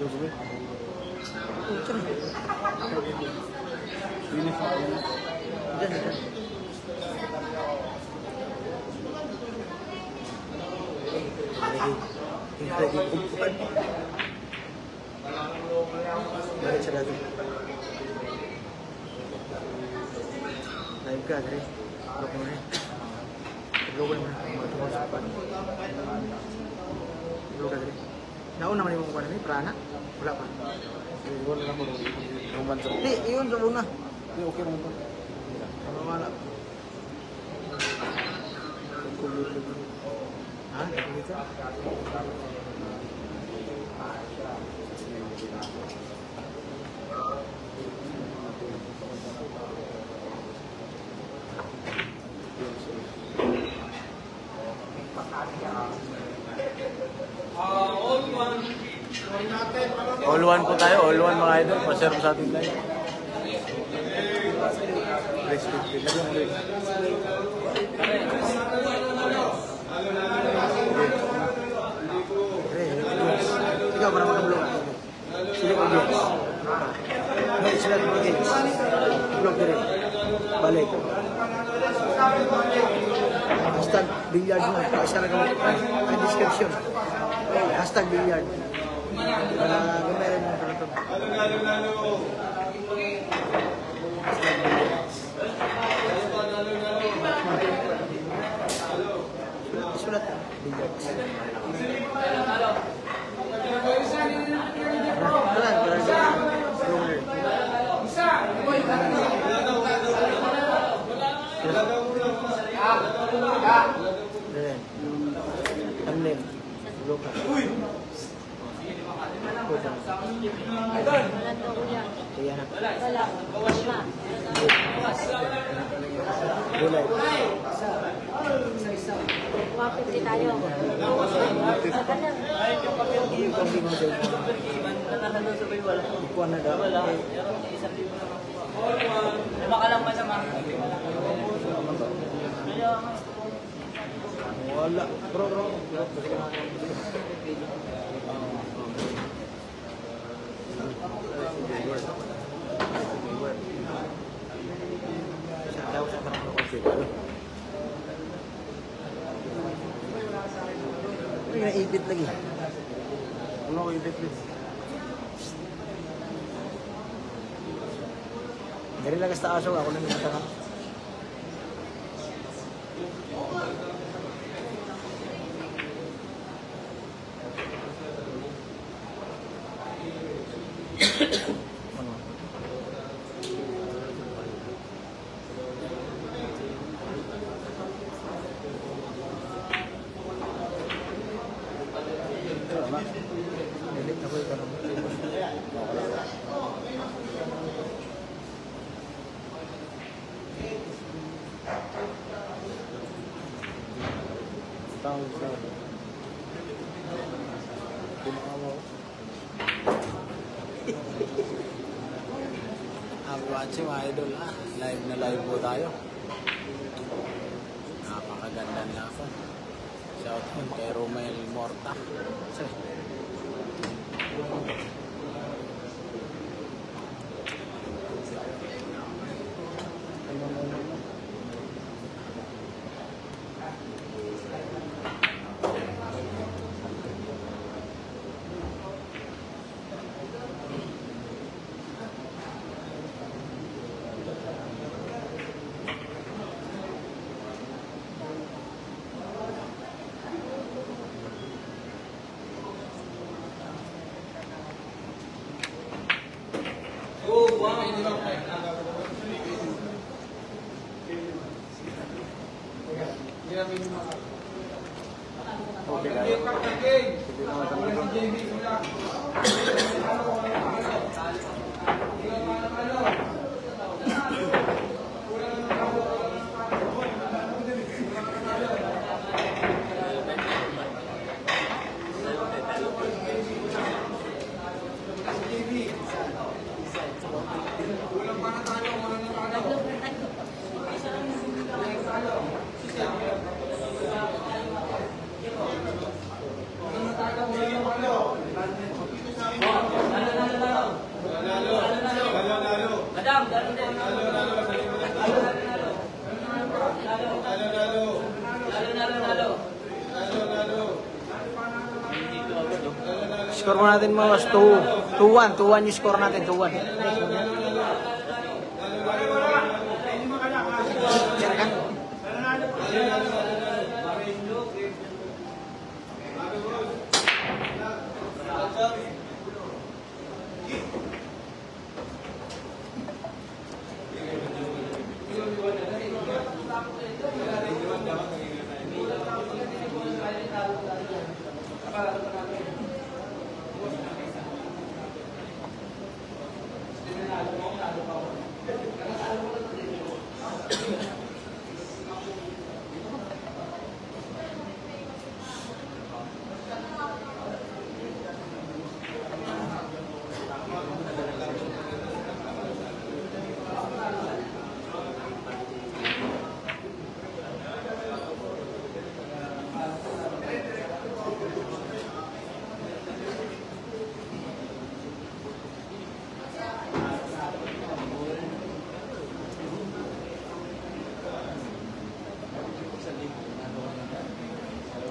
Balik sa dati. Live ka, dali. Look mo na. Look mo na. Matungkol sa pan. Look ka, dali. Nauna naman yung mukha namin, prana. Wala pa. Iwan lang mo. Hindi, iyon sa una. Hindi, okay naman ba? Wala. Ha? Dito? All one po tayo, all one mga idol. Pa-share po sa ating live. Ikaw para makablog. Sila ko blog. May sila ko blog din. Balik. Hashtag billiard mo. Pasara ka ang description. Hashtag billiard. Gumaya rin mo para ito. Sulat ka. Billiard. Thumbnail. Uy! Kaya na. Gulay. Mapipili tayo. Ikuan na daw. Makalang masama. Wala. Bro. May naipit lagi. Ano ko ipit? Dari lang sa aso ako lang nagtaka. Delete na ko ito. Tawag sa Ang watching mga idol live na live po tayo. Napakaganda niya ako. Shout out kay Romel Morta. Score mo natin mga boss, 2-1. 2-1 yung score natin, 2-1. Yan ka.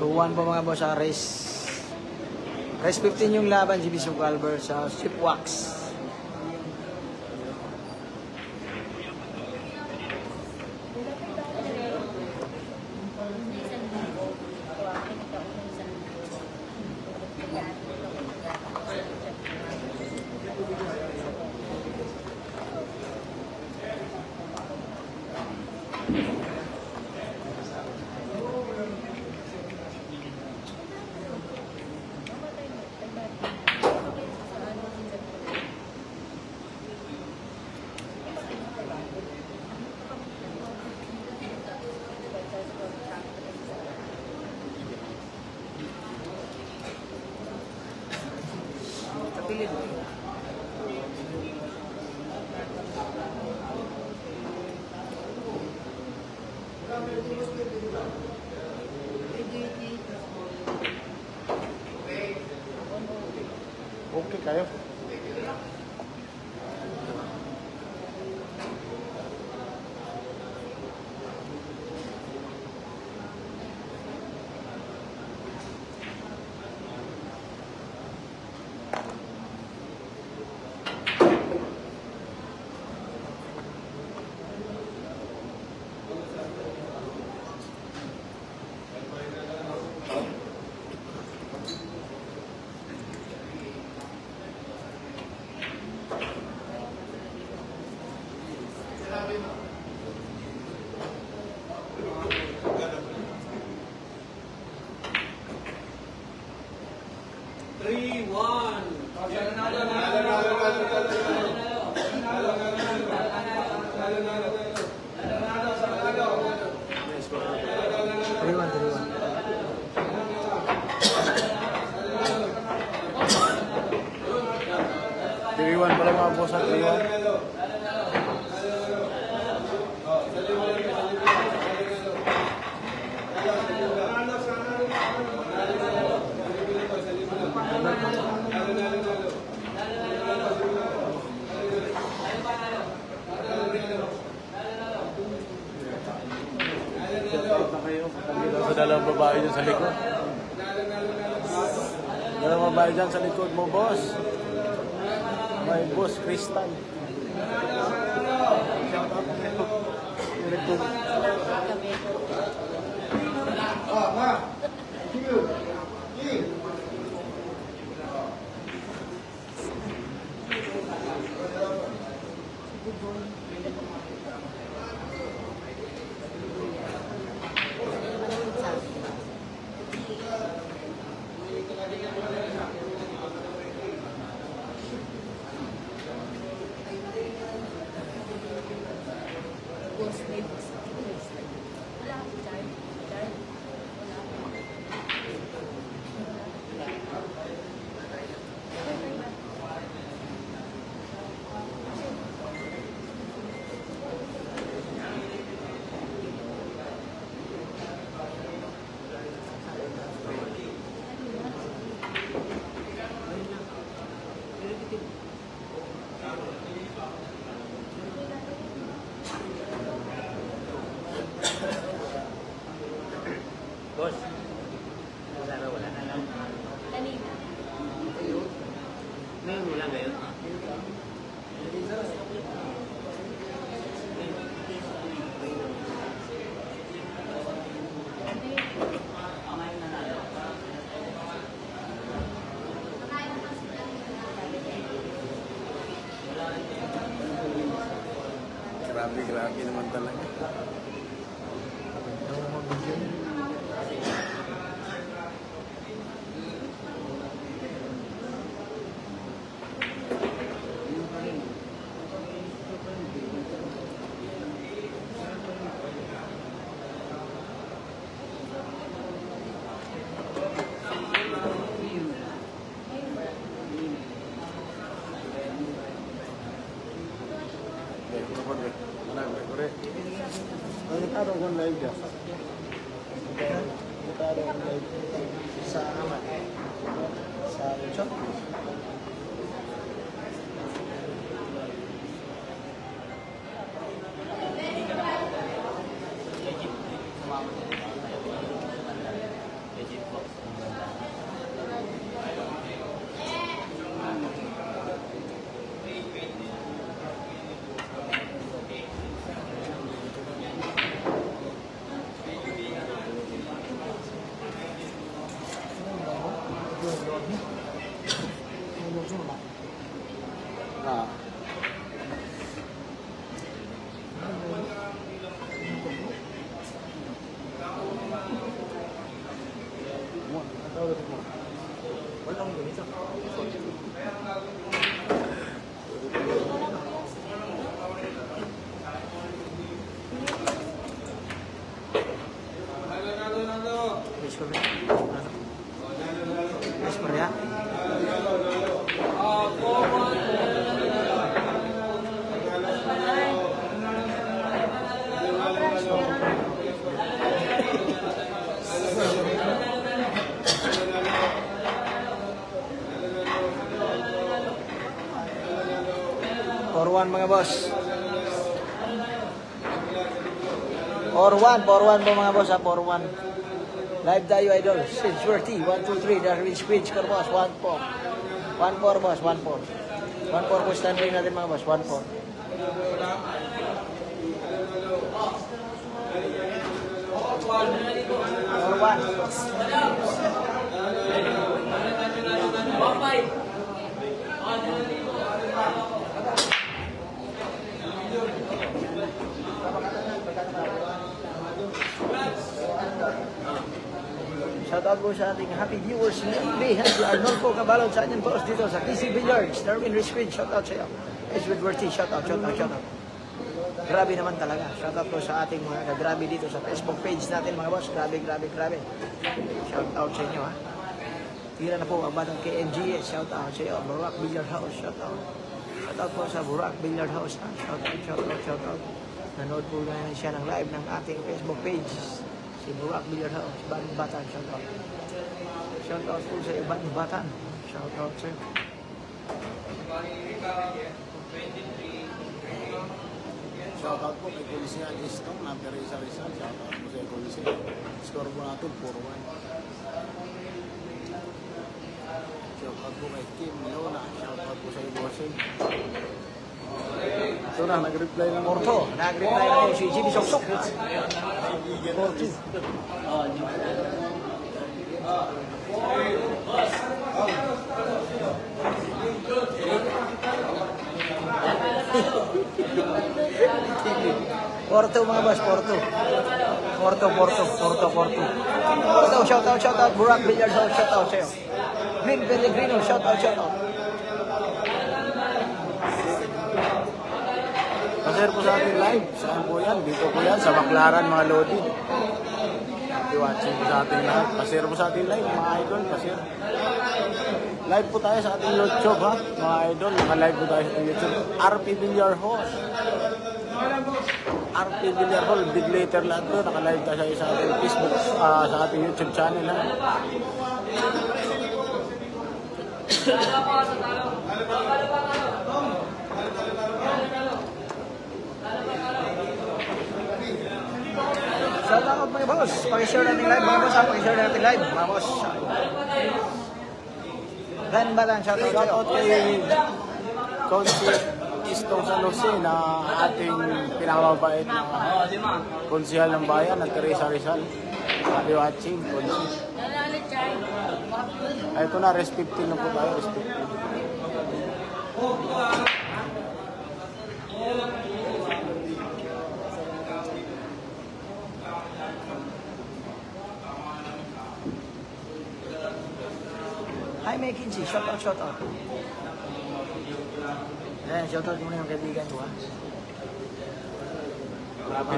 Tuwan po mga boss sa race 15 yung laban si Bishop Albert sa Chipwax. Okay kayo. Tiriwan pala mga boss at tiriwan. Sa dalawang babae dyan sa likod. Dalawang babae dyan sa likod mo, boss. May boss Crystal. ngayon. Grabe naman talaga. Sa amat. Sa YouTube. Ah. Walang ganito. For one mga boss. For one po mga boss ha, for one. Live tayo idol. Since 30, 1, 2, 3, Darwin Squid, boss, 1, 4. 1, 4 boss, 1, 4. 1, 4 po stand ring natin mga boss, 1, 4. For one. Shoutout po sa ating happy viewers ni Arnolfo Cabalon sa ating post dito sa TC Billiards. Darwin Risquid, shoutout sa iyo. Edgewood Worthy, shoutout. Grabe naman talaga. Shoutout po sa ating mga kagrabe dito sa Facebook page natin mga boss. Grabe. Shoutout sa inyo ha. Tira na po ang batang KNGS. Shoutout sa iyo. Burak Billiard House, shoutout. Shoutout po sa Burak Billiard House ha. Shoutout. Nanood po na siya ng live ng ating Facebook page. Si Burak Billiard House, Ibang Batan, shoutout. Shoutout po sa Ibang Batan. Shoutout sir. Shoutout po kay Polisian Istong, number Rizal. Shoutout po sa Polisian. Score po natin, 4-1. Shoutout po kay Kim Leona. Shoutout po sa Ibosing. Ito na, nag-reply ng Porto, nag-reply na po si Jimmy Soksok. Porto. Porto mga boss, Porto. Porto, shoutout. Burak Billiard House, shoutout sa'yo. Green Pellegrino, shoutout. Pasir po sa ating live. Saan po yan? Dito po yan, sa Baclaran, mga Lodi. Happy watching po sa ating lahat. Pasir po sa ating live, mga idol. Pasir. Live po tayo sa ating YouTube, ha? Mga idol, naka-live po tayo sa ating YouTube. RP Billiard Hall. RP Billiard Hall, big letter lahat doon. Naka-live tayo sa ating Facebook, sa ating YouTube channel, ha? Shoutout mga boss. Pag-share natin live mga boss ha. Pag-share natin live mga boss. Ren Batan, shoutout sa'yo. Shoutout kay Concert Istong San Jose na ating pinakamabait na Oo, di ma. konsihal ng bayan na Teresa Rizal. Happy watching, Consi. Ay, ito na, rest 15 na po tayo, rest 15. Hi, May Kinsey. Shout out, shout out. Ayan, shout out muna yung kaibigan ko, ha.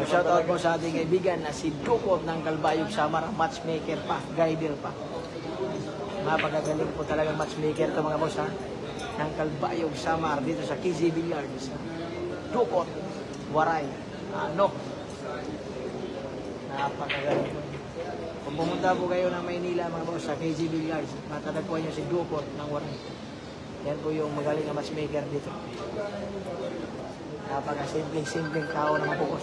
Shout out po sa ating kaibigan na si Dukot ng Kalbayog Samar, matchmaker pa, guider pa. Mapagagaling po talagang matchmaker ito mga boss, ha. Ng Kalbayog Samar dito sa KZ Billiards. Dukot, Waray, Nok. Napakagaling po. Kung pumunta po kayo ng Maynila mga boss sa KZ Billiards, matatagpuan nyo si Dukot ng Waray. Yan po yung magaling na matchmaker dito. Napaka-simpleng tao na mapukos.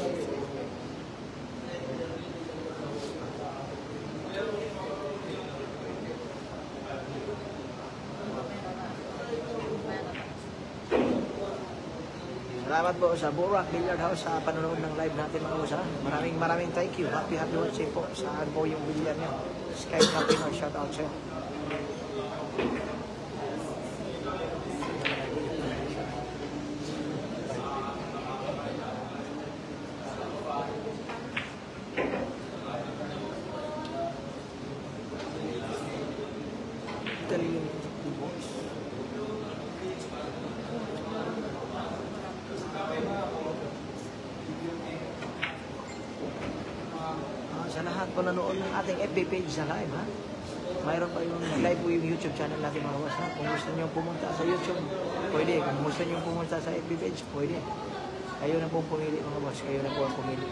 Salamat po sa Borak Billiard House sa panonood ng live natin mga boss. Maraming thank you. Happy watching po. Saan po yung billiard nyo? Sky Captain or shout out sa'yo. Sa lahat po nanood ng ating FB page sa live, ha? Mayroon pa yung live po yung YouTube channel natin mga boss, ha? Kung gusto nyo pumunta sa YouTube, pwede. Kung gusto nyo pumunta sa FB page, pwede. Kayo na po pumili mga boss, kayo na po ang pumili.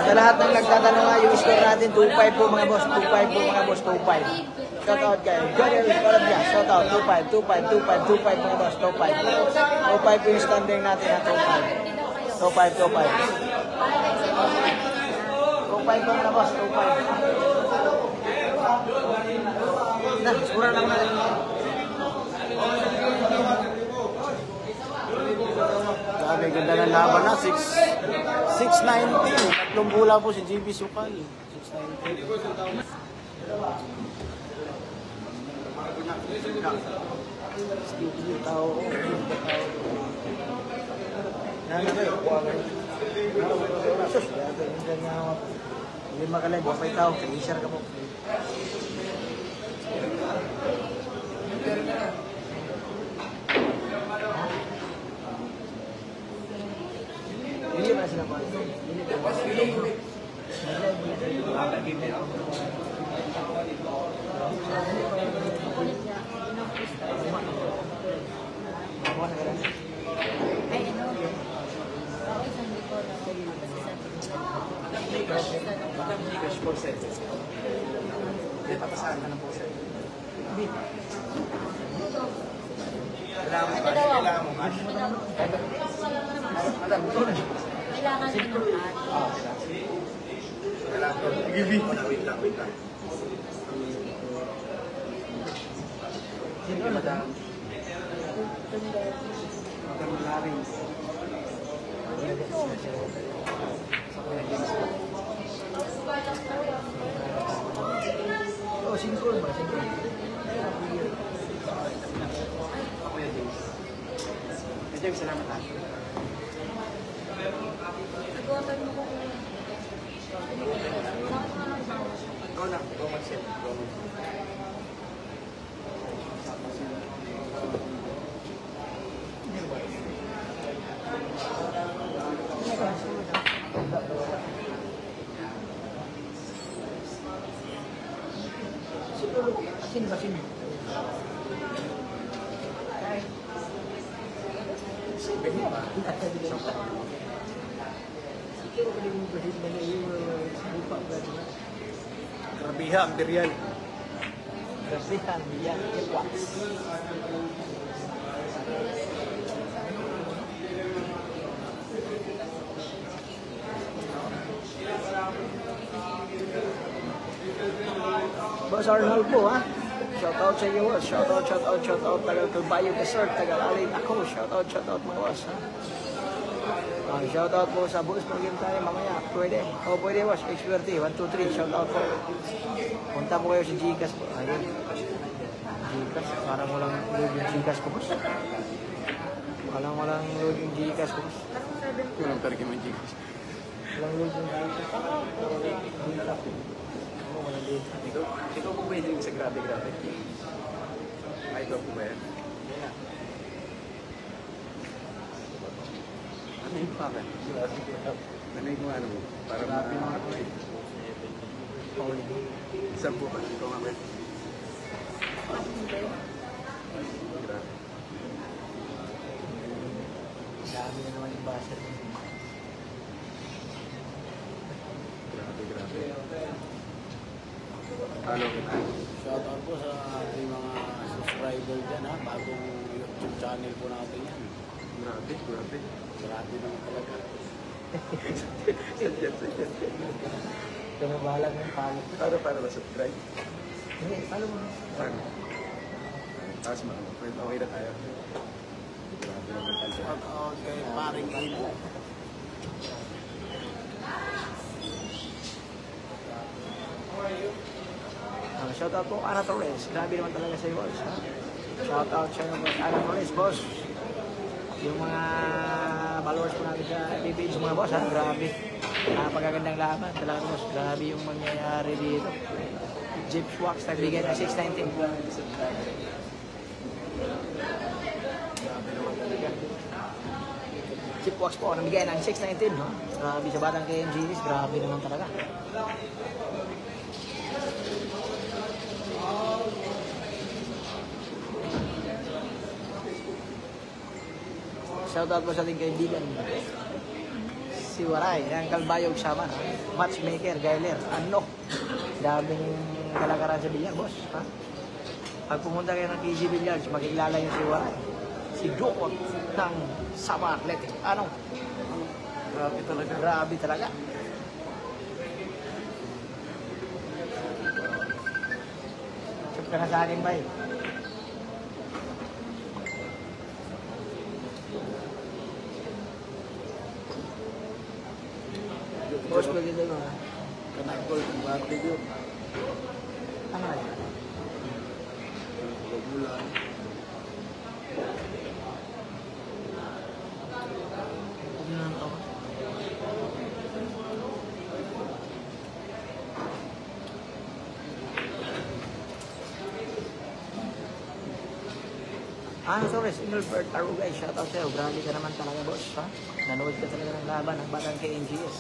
Sa lahat ng nagtatanong nga, yung score natin, 2-5 po mga boss, 2-5 po mga boss, 2-5. Shout out kay Godel Corabia, shout out, 2-5, 2-5, 2-5, 2-5 mga boss, 2-5. 2-5 po yung standing natin na 2-5. 2-5, 2-5. 2-5 po mga boss, 2-5. Na, sura lang natin. Grabe, ganda ng laban na. 690. Tatlong bola po si GB Sukal. 690. Tao. Sus, hindi makalay, buwapay tao, kalisar ka po. Hindi ba sila pa? Papasahan ka ng po, sir. Kailangan mo match. Madam, ito na. Kailangan din ng match. Give me. Wait lang. Sino na daw? Oh, singkol ba? Singkol. Medyo salamat ha. Nagawakan mo ko. Ikaw na, ikaw mag-set. Asin ba sino? Grabiha, material. Grabihan, biyan, kipwaks. Boss Arnold po ha. Shoutout sa iyo boss. Shoutout. Tagal Bayo Desert. Tagal Alay ako. Shoutout mga boss ha. Shoutout po sa boss. Mag-game tayo mamaya. Pwede. Pwede boss. XQRT. 1, 2, 3. Shoutout po. Punta po kayo sa Gcash po. Ayun. Gcash. Parang walang load yung Gcash ko boss. Walang load yung Gcash ko boss. Walang pergi man Gcash. Walang load yung Gcash. Walang dito. Ikaw po ba yung sa grabe? Ay, ikaw po ba yan? Ano yung paka? Ano yung ano mo? Para makakapit. Saan po ba? Ikaw nga ba? Grabe. Dami na naman yung basher. Grabe. Halo kita. Shoutout po sa ating mga subscriber dyan ha, bagong YouTube channel po natin yan. Grabe. Grabe naman talaga. Sadyan. Tumabalag ng palo. Para ma-subscribe. Hindi, palo mo. Paano? Tapos okay na tayo. Grabe naman talaga. Shoutout kay Paring Ibo. Shoutout po Ana Torres. Grabe naman talaga sa iyo boss ha. Shoutout sa iyo boss. Ana Torres boss. Yung mga followers po natin sa page mga boss ha. Grabe. Napakagandang laban. Talaga boss. Grabe yung mangyayari dito. Jeep Schwax nagbigay ng 619. Jeep Schwax po nagbigay ng 619 no. Grabe sa batang kay MGDs. Grabe naman talaga. Shoutout po sa ating kaibigan. Si Waray, ang Kalbayog Sama. Matchmaker, Gailer, Anok. Daming kalakaran sa bilyar, boss. Ha? Pag pumunta kayo ng KG Billiards, makikilala niyo si Waray. Si Dukot ng Sama Athletic. Ano? Grabe talaga. Sip ka na sa akin, bay. Boss, maganda mo ha. Kanagol, kung bakit yun. Ano na yan? Bulan. Ano na ito? Torres, Ingolbert, Arugay, shoutout sa'yo. Grabe ka naman talaga, boss, ha? Nanood ka talaga ng laban ng batang KNGS.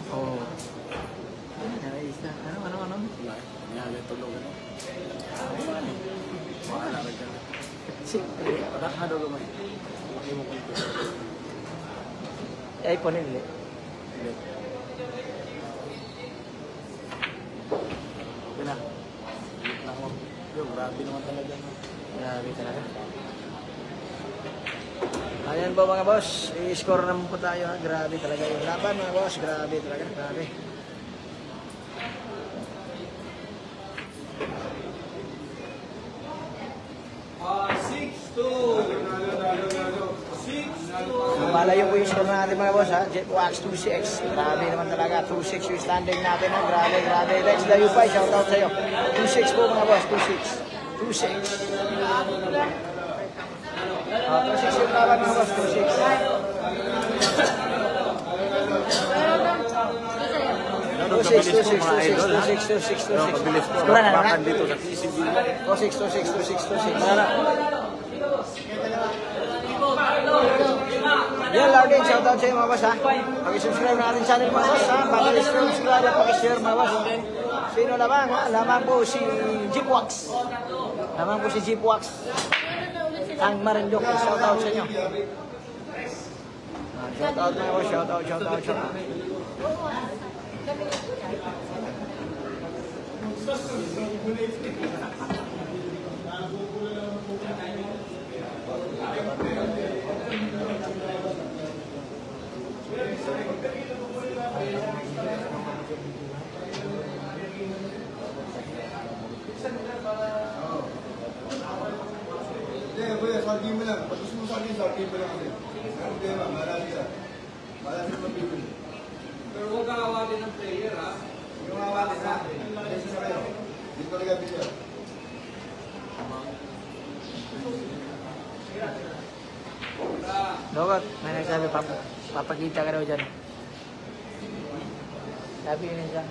Oh. Nice na. Ano? Wala. Nangyari tulog ano. Wala rin ka. Siyempre. Ano naman? Laki mo kung ito. iPhone nila. Pina. Ulit na ako. Yung grabe naman talaga. Grabe talaga. Kaya Ayan po mga boss, i-score naman po tayo ha. Grabe talaga yung laban mga boss, grabe talaga, grabe. Malayo po yung score natin mga boss ha. Jetwax 2-6. Grabe naman talaga. 2-6 yung standing natin ha. Grabe, grabe. Lex Dayupay, shoutout sa'yo. 2-6 po mga boss. 2-6. 2-6 yung laban mga boss. 2-6. 2-6. Pabilis po. Mura na na. Bakit dito sa TCB. 2-6. Mura na. Yan, Lardin, shoutout sa'yo mga boss ha. Pag-subscribe na ating channel mga boss ha. Pag-subscribe at pag-share mga boss. Sino lamang ha? Lamang po si Jeepwax. Lamang po si Jeepwax. Ang Marindok, shoutout sa inyo. Shoutout mga boss, shoutout. Sabihin mo lang, pag gusto mo sabihin mo lang kasi. Ang tema, marami ka. Marami ka mabibili. Pero huwag kang awatin ng player, ha? Yung awatin na, kasi sa kayo. Dito talaga bilya. Dogot, may nagsabi, papakita ka daw dyan. Sabi yun dyan,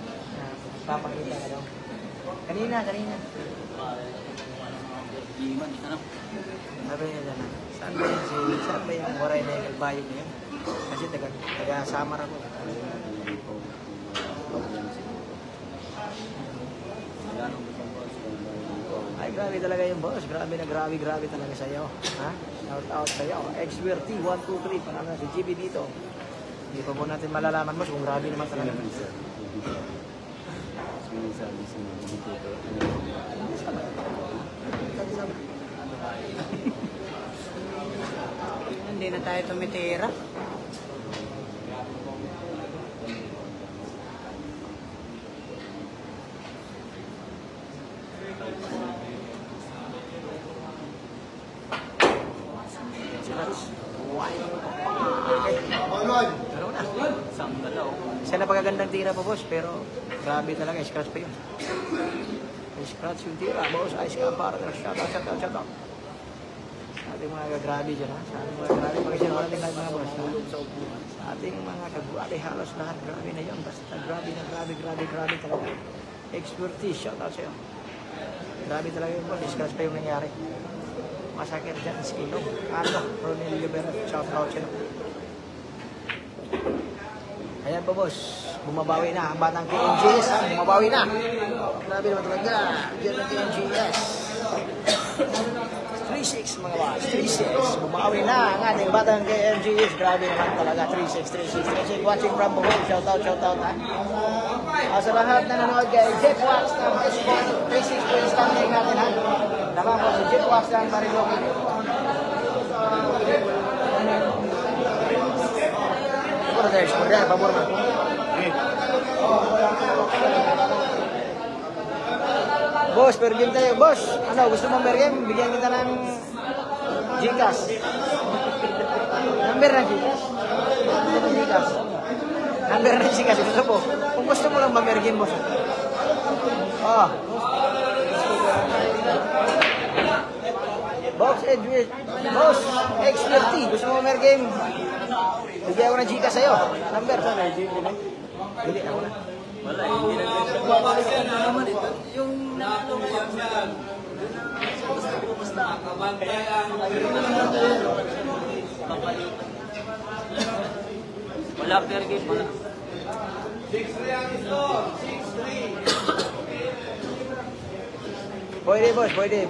papakita ka daw. Kanina. Sabi niya dyan, saan ba yung Waray na yung Albayog niya? Kasi taga-Samar ako. Ay, grabe talaga yung boss. Grabe talaga sa'yo. Ha? Shout out sa'yo. XWRT 123. Panalo na si GB dito. Hindi pa po natin malalaman boss kung grabe naman talaga. Hindi na tayo tumitira. Siya na pagagandang tira po boss, pero grabe talaga, scratch pa yun. Scratch yung tira, boss, ice ka para shout out. Sa ating mga grabe dyan ha, sa ating mga grabe, pag-share natin lahat mga boss ha. Sa ating mga kagwabe, halos lahat, grabe na yun, basta grabe talaga. Expertise, shout out sa'yo. Grabe talaga yun boss, scratch pa yung nangyari. Masakit dyan, skilong. Ronel Libera, shout out sa'yo. Ayan po boss, bumabawi na ang batang KMGS, bumabawi na. Grabe naman talaga, diyan ang KMGS. 3-6 mga boss, 3-6. Bumabawi na ang ating batang KMGS. Grabe naman talaga, 3-6. Watching from Bohol, shout out ha. Sa lahat na nanonood kay Jetwax ng S4, 3-6 po yung standing natin ha. Naman po si Jetwax ng Mariloko. Favor man. Boss, per game tayo. Boss, ano, gusto mo per game? Bigyan kita ng Gcash. Number na Gcash. Number na Gcash. Gusto po. Kung gusto mo lang ma-per game, boss. Oh. Boss, Edwin. Boss, XLT. Gusto mo ma-per game? Bigyan ko ng Gcash sa'yo. Number. Bili ako na. Wala, hindi na naman ito. Yung naano ngayon, basta kabantay ang wala per game, wala. 6-3 ang ito. 6-3. Pwede boss, pwede.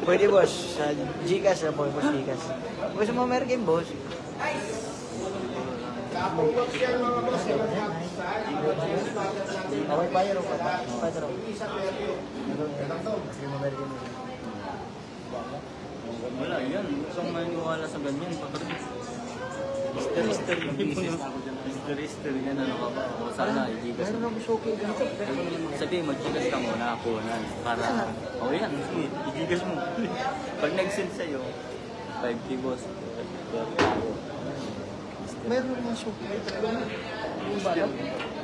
Pwede boss, sa Gcash na po, boss Gcash. Gusto mo mer game boss? Okay, bayar ako. Bayar ako. ganyan. Mister, Mister, yan ano ka ba? O sana, i-gigas mo. Sabi, mag-gigas ka muna ako na. Para, yan, sige, i-gigas mo. Pag nag-send sa'yo, 5K boss. Meron naman suki.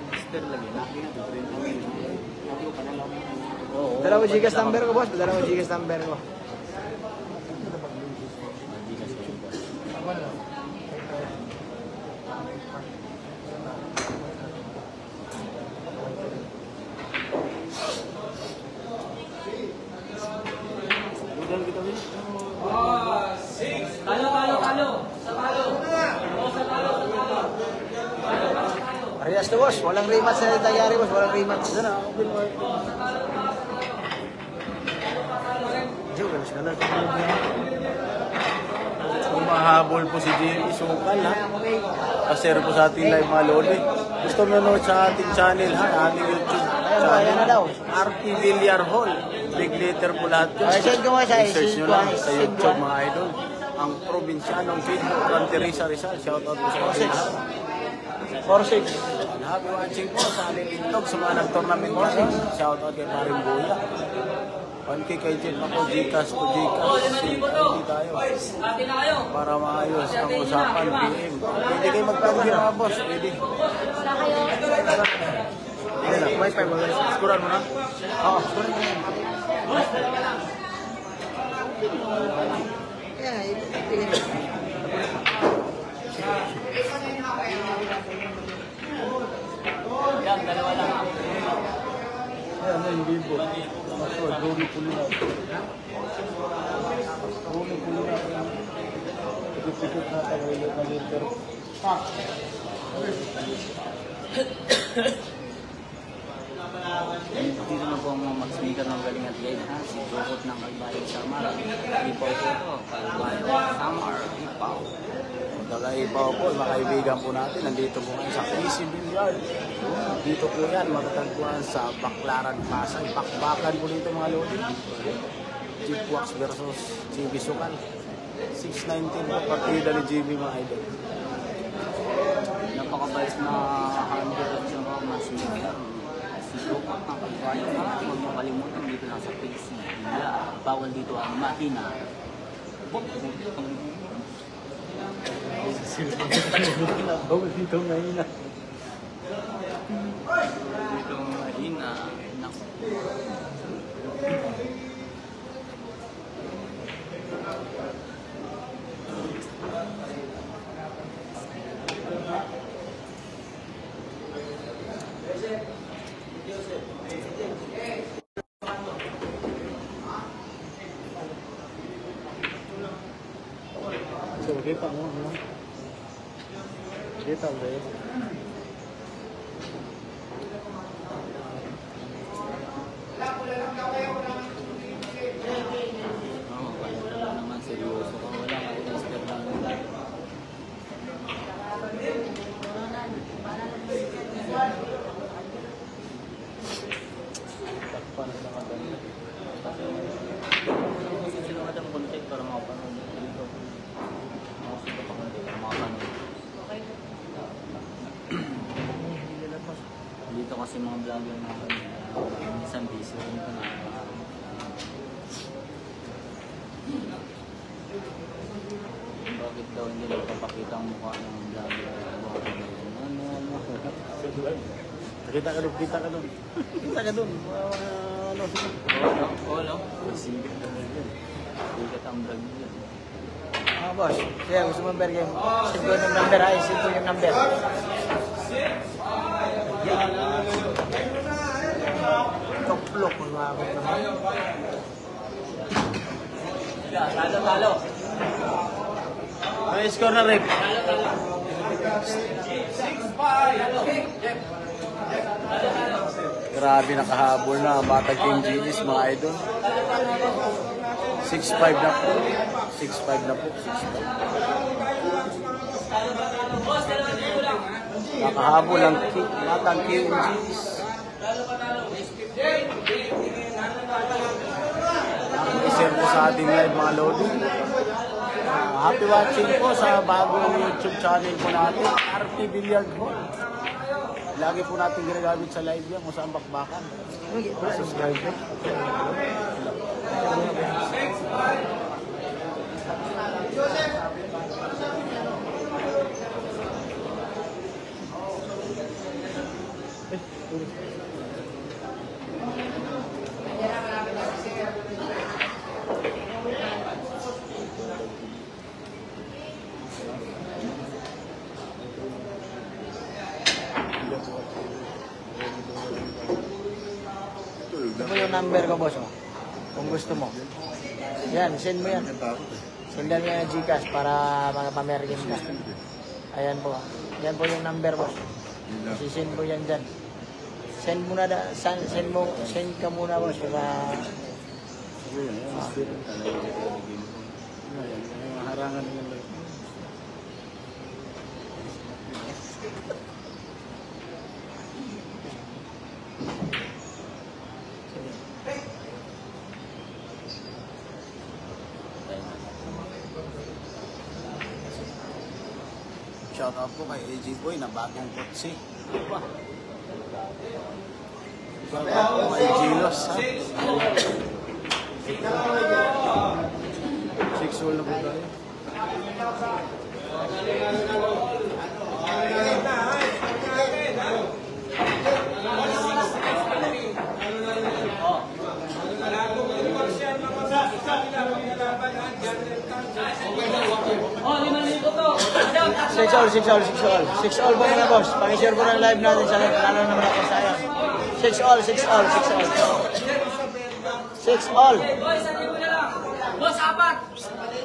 Mister lagi na. Dala mo Gcash number ko, boss. Dala mo Gcash number ko. Parehas to, boss. Walang rematch na nangyari, boss. Walang rematch. Doon na, open mo. Diyo, galas-galas. Humahabol po si Jimmy Sukal ha. Pasero po sa ating live mga lodi. Gusto mo nanood sa ating channel ha, ating YouTube Ayan na daw. channel. RP Villar Hall. Big letter po lahat yun. Ay, send ko nga siya. Search nyo lang sa Send YouTube ko. mga idol. Ang probinsyanong video, Fronteriza Rizal. Shoutout po sa ating lahat. 4-6. Happy watching po sa ating TikTok. Sa mga nag-tournament kami. Shoutout kay Paring Buya. 1K kay Jen ako, Gcash to Gcash. Hindi tayo. Para maayos ang usapan, PM. Pwede kayo magpapagirawa, boss. Pwede. Hindi na, may 5 mga. Skuran mo na? Oo, sulit na yan. Yan, ibigay mo. Yan, dalawa lang. Ayan, ano yung libo? Doni puli na. Doni puli na. Pagkipikit na tayo na liter. Dito na po ang mga matchmaker ng galing at guide ha. Si Jokot ng Kalbayan Samar. Ipaw po ito. Kalbayan Samar. Ipaw. Magkakaibaw po, mga kaibigan po natin. Nandito po ngayon sa Easy Billiard. Dito po yan, matatagpuan sa Baclaran, Pasay. Bakbakan po dito mga lodi. Jeep Wax versus GB Sukal. 619 po, partida ni GB mga idol. Napakabais na handle at yung mga matchmaker. Si Jokot ng Kalbayan ha. Huwag mo kalimutan dito lang sa PC. Bawal dito ang makina. Bawal dito ngayon na. Dito mahina. Naku. So, kita mo, no? Kita mo, eh. Oo, kaya naman seryoso ka. Wala ka i-tester lang. Takpan sa mga ganito. Sino ka dang contact para makapanood dito? Makasundo pa konti para makapanood. Dito kasi mga vlogger na isang busy rin ko na. Bakit daw hindi nagpapakita ang mukha ng vlogger? Kita ka doon, kita ka doon. Kita ka doon. Ano, Oo, no? Sigat ka na yun. Sigat ang vlog yun. Ah, boss. Kaya gusto mo number game. Send ko yung number, ay. Send ko yung number. Toplok, mga abot naman. Talo. May score na rep. Grabe nakahabol na ang Batang King GS mga idol. 6-5 na po. 6-5 na po. 6-5. Nakahabol ang Batang King GS. Ang iser po sa ating live mga lodi. Happy watching po sa bagong YouTube channel po natin, RP Billiard Hall. Lagi po natin ginagamit sa live yan kung saan bakbakan. Subscribe po. Ito po yung number ko, boss. Oh. Kung gusto mo. Yan, send mo yan. Sendan mo yung Gcash para makapamergin ka. Ayan po. Yan po yung number, boss. Sisend mo yan dyan. Send mo na, send ka muna, boss. Para... Harangan nila. Shout out po kay AJ Boy na bagong kotse. Shout out po kay Gilos, ha? 6 all na po tayo. Oh, 5,000 to. 6 all po muna, boss. Pakishare po ng live natin sa live. Lalo naman ako sayang. 6 all. 6 all. Boys, 1,000 na lang. Boss, 4.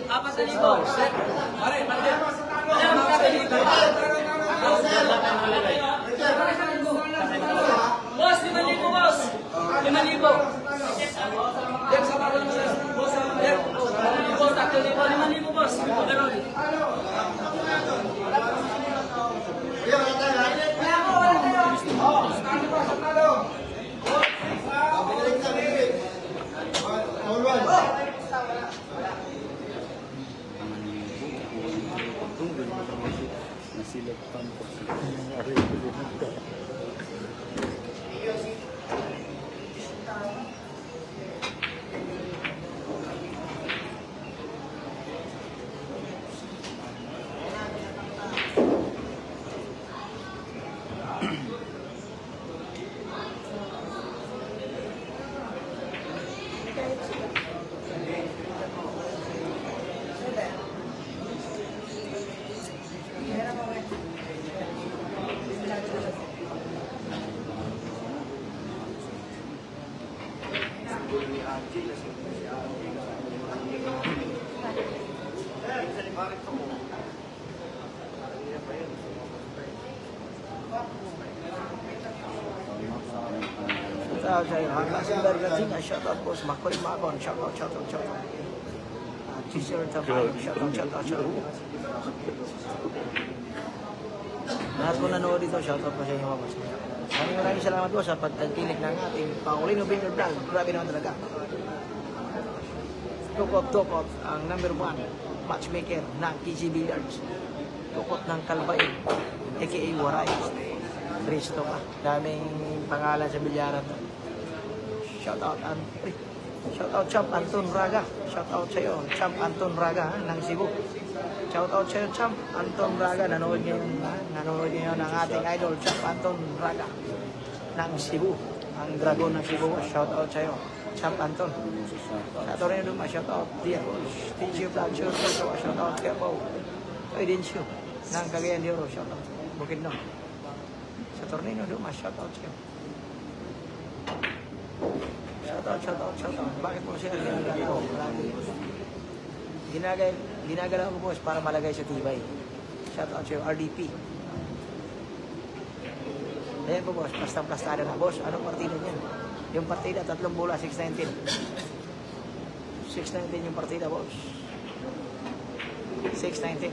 4,000. Pare, pare. Boss, 5,000, boss. 5,000. Boss, 5,000, boss. Pagkaroon. Nasilagpan po. Shout out sa'yo. Hanggang sa Bergantina, shout out, boss. Makoy Magon, shout out. Teacher Tabayo, shout out. Lahat po nanood dito, shout out po sa inyo, boss. Maraming salamat po sa pagtangkilik ng ating Paulino Vineyard Vlog. Grabe naman talaga. Top up ang number 1 matchmaker ng KG Billiards. Tukot ng Kalbay, aka Waray. Cristo ka. Daming pangalan sa bilyaran. Shout out Champ Anton Raga. Shout out sa iyo, Champ Anton Raga ng Cebu. Shout out sa iyo, Champ Anton Raga. Nanood ngayon ng ating idol, Champ Anton Raga ng Cebu. Ang dragon ng Cebu. Shout out sa iyo, Champ Anton. Sa Torino Duma, shout out. TG Vlog, shout out kaya po. Kay Dinsyo ng Cagayan de Oro, shout out. Bukidnon. Sa Tornino Duma, shout out sa iyo. Shout out. Bakit po siya ginagalaw? Ginagalaw ko, boss, para malagay sa tibay. Shout out sa iyo, RDP. Ayan po, boss, plastang-plastada na, boss. Anong partida niyan? Yung partida, 3 bola, 619. 619 yung partida, boss. 619.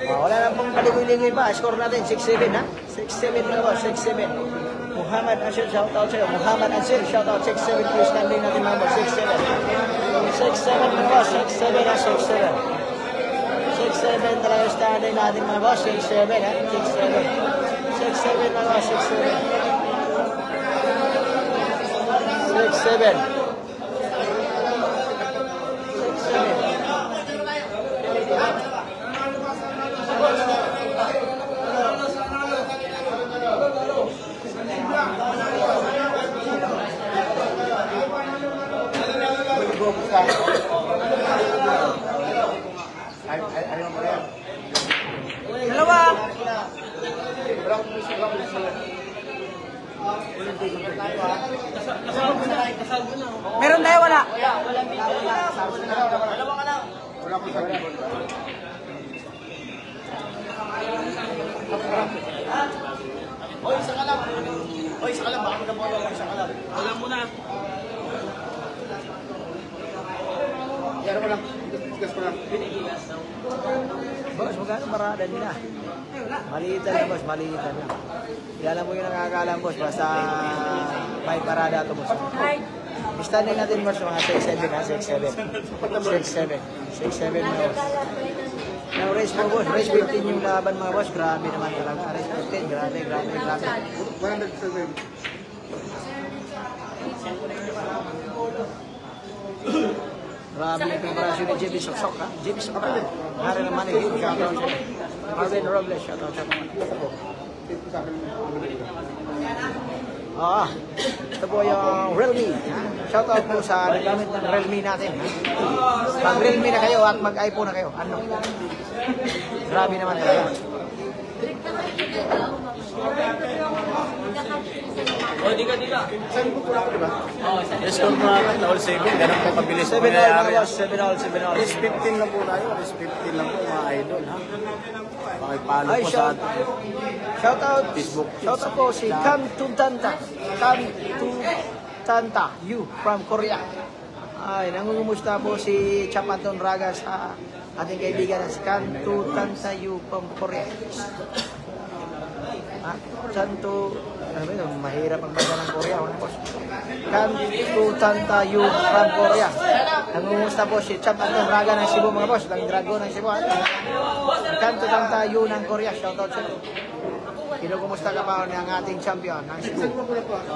Wala na pong ligoy-ligoy pa. Score natin, 6-7 ha? 6-7 mga boss, 6-7. Muhammad Ansel, shoutout sa'yo. Muhammad Ansel, shoutout, 6-7 po yung standing natin mga boss, 6-7. 6-7 mga boss, 6-7 ha, 6-7. 6-7 talaga yung standing natin mga boss, 6-7 ha, 6-7. 6-7 mga boss, 6-7. 6-7. 6-7. Dalawa. Meron tayo, wala? Boss, magkano parada nila? Maliitan na boss, maliitan na. Hindi alam mo yung nakakalam boss, basta may parada ito boss. Standing natin boss, mga 6-7 ha, 6-7. 6-7. 6-7 mga boss. Now race mo boss, race 15 yung laban mga boss, grabe naman talaga. Race 15, grabe. 107. Grabe yung preparasyon ni JB Soksok ha. JB Soksok ha. Hari naman eh. Shoutout siya. Marvin Robles. Shoutout siya. Ito po yung Realme. Shoutout po sa nagamit ng Realme natin. Pag Realme na kayo at mag-iPhone na kayo. Ano? Grabe naman talaga. O, di ka. Score mo natin, all 7. Ganun po kabilis 7-all mangyayari. mga boss. 7-all. Alis 15 lang po tayo. Alis 15 lang po mga idol. Ha? Pakipalo Ay, po sa atin. shoutout. Facebook. Shoutout po si Kam Tutanta. You from Korea. Ay, nangungumusta po si Chapanton Raga sa ating kaibigan na si Kam Tutanta You from Korea. Santo, ano ba mahirap ang banda ng Korea, mga boss. Kam Tutanta You from Korea. Nangungumusta po si Chapanton Raga ng Cebu, mga boss. Lang Dragon ng Cebu. Kam Tutanta You ng Korea. Shoutout sa iyo. Kinukumusta ka pa ng ating champion ng Cebu,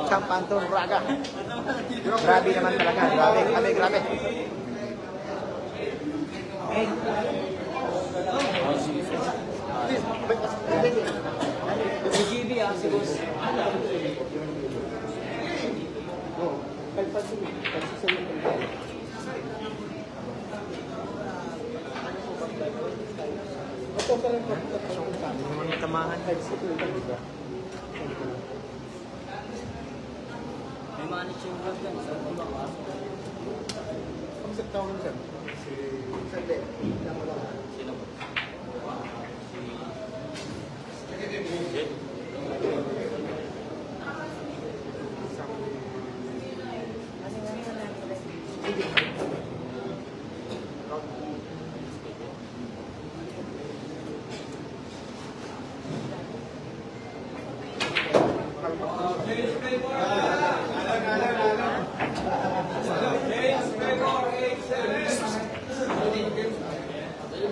Chapanton Raga. Grabe naman talaga. Grabe. Si GB si boss. Tamangan. May manage yung vlog yan. Sa mga Sino ba?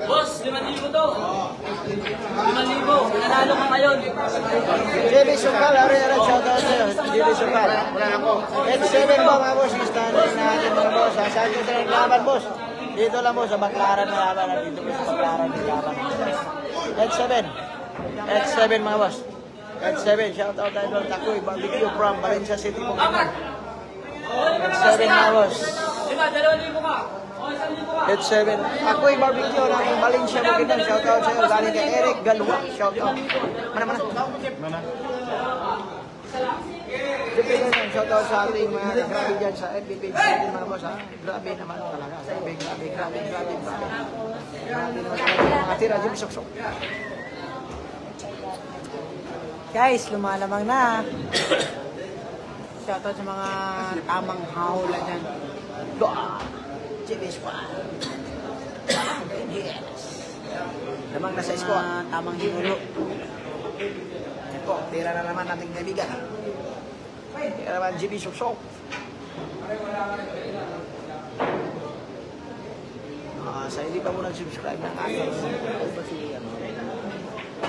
Boss, 5,000 to. 5,000. Nanalo ka ngayon. JB Sukal, shoutout sa iyo. JB Sukal. At 7 po mga boss, yung standard na ating mga boss. Saan ko sila laban boss? Dito lang po sa Baclaran na laban. Dito po sa Baclaran na laban. At 7 mga boss. At 7, shoutout tayo doon. Takoy, barbecue from Valencia City po. At 7 mga boss. 2,000 ka. O, 1,000 ka. At 7. Ako'y barbecue ng Valencia Bukidnon. Shoutout sa iyo. Galing kay Eric Galua. Shoutout. Mana. Shoutout sa ating mga grabe dyan sa FB page natin mga boss ha. Grabe naman talaga. Grabe. Grabe naman talaga. Mga tira dyan sok. Guys, lumalamang na. Shoutout sa mga tamang hahula dyan. Go! Jimmy Squad. Yes. Lamang na sa squad. Tamang hinulo. Yan po, tira na naman nating kaibigan. Tira naman GB Suksok. Sa hindi pa mo nag-subscribe ng aking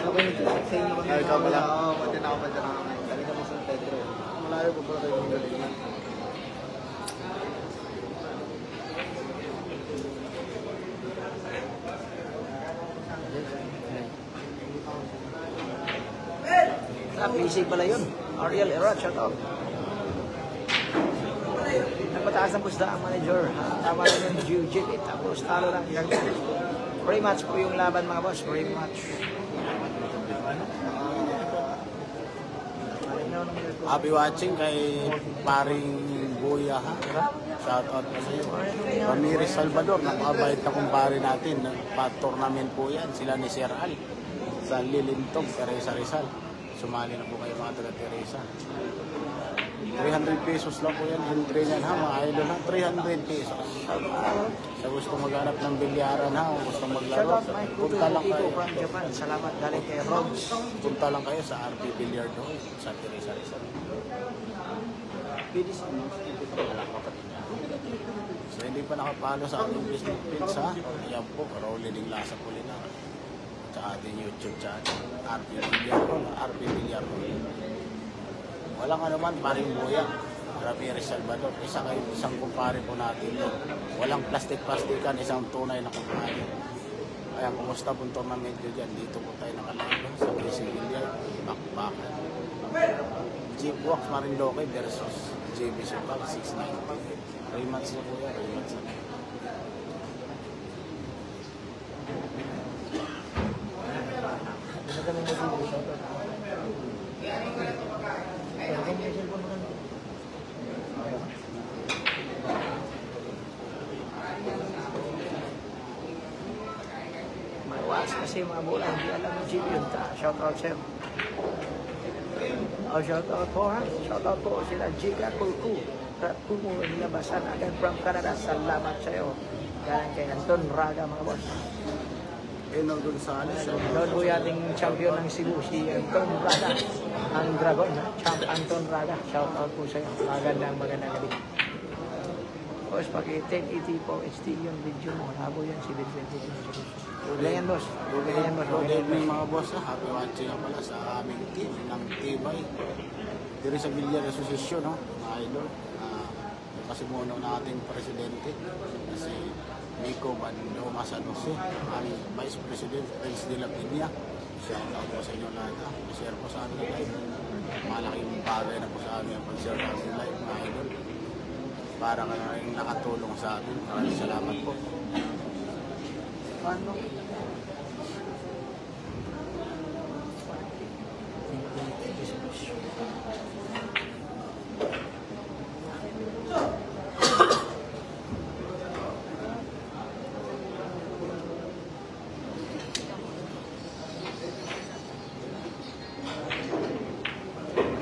Ay, ikaw pala. Oo, pati na ako. Talaga mo San Pedro. Malayo ko pala kayo yung galingan. PC pala yun. Ariel Erat, shout out. Nagpataas ng pusta ang manager. Tama rin yung Jiu-Jitsu. Tapos talo lang. Pre-match po yung laban mga boss. Pre-match. Happy watching kay paring Buya ha. Shout out po sa iyo. Ramirez Salvador, napakabait na kumpare natin. Nagpa-tournament po yan. Sila ni Sir Al. Sa Lilintog, Teresa Rizal. Sumali na po kayo mga taga Teresa. 300 pesos lang po yan. Entry yan ha, mga idol ha. 300 pesos. Sa gusto maghanap ng bilyaran ha, o gusto maglaro, Shout out Mike Kuto punta lang kayo. from Japan. Salamat galing kay Robs. Punta lang kayo sa RP Billiard Hall sa Teresa Rizal. So hindi pa nakapalo sa ating Facebook page ha. Ayan po, Rolly Ding Lasa Pulina. Sa ating YouTube channel, RP Billiard Hall, RP Billiard Hall. Walang ano man, paring Buya, Ramirez Salvador, isang kumpare po natin yun. Walang plastic-plastikan, isang tunay na kumpare. Kaya kumusta pong tournament nyo dyan? Dito po tayo nakalaban sa Casey Billiard, Bakbakan. Jeep Walks Marindoque versus JB Supal 690. Rematch na po yan, rematch na. Mawas kasi mga bola, hindi alam ng GB yun. Shout out sir. Shout out po ha. Shout out po sila Jika Kulku. Kumu nilabasan agad from Canada. Salamat sa iyo. Galing kay Anton Raga mga boss. Enol Gonzales. Doon po yating champion ng Cebu, si Anton Raga. Ang Dragon, ha? Champ Anton Raga. Shout out po sa iyo. Magandang gabi. Boss, paki-1080 po HD yung video mo. Labo yan si Vincent. Wala yan, boss. Wala yan, boss. Good evening mga boss ha. Happy watching nga pala sa aming team ng Tibay. Diri sa Villar Association, no? Mga idol. Kasi muna na ating presidente. Kasi Nico Bando Masanose, aming Vice President, Prince de la Piña. Shout out po sa inyo lahat ha. I-share po sa amin live. Malaking bagay na po sa amin ang pag-share sa amin live, mga idol. Para ka na rin nakatulong sa atin. Maraming salamat po. Paano?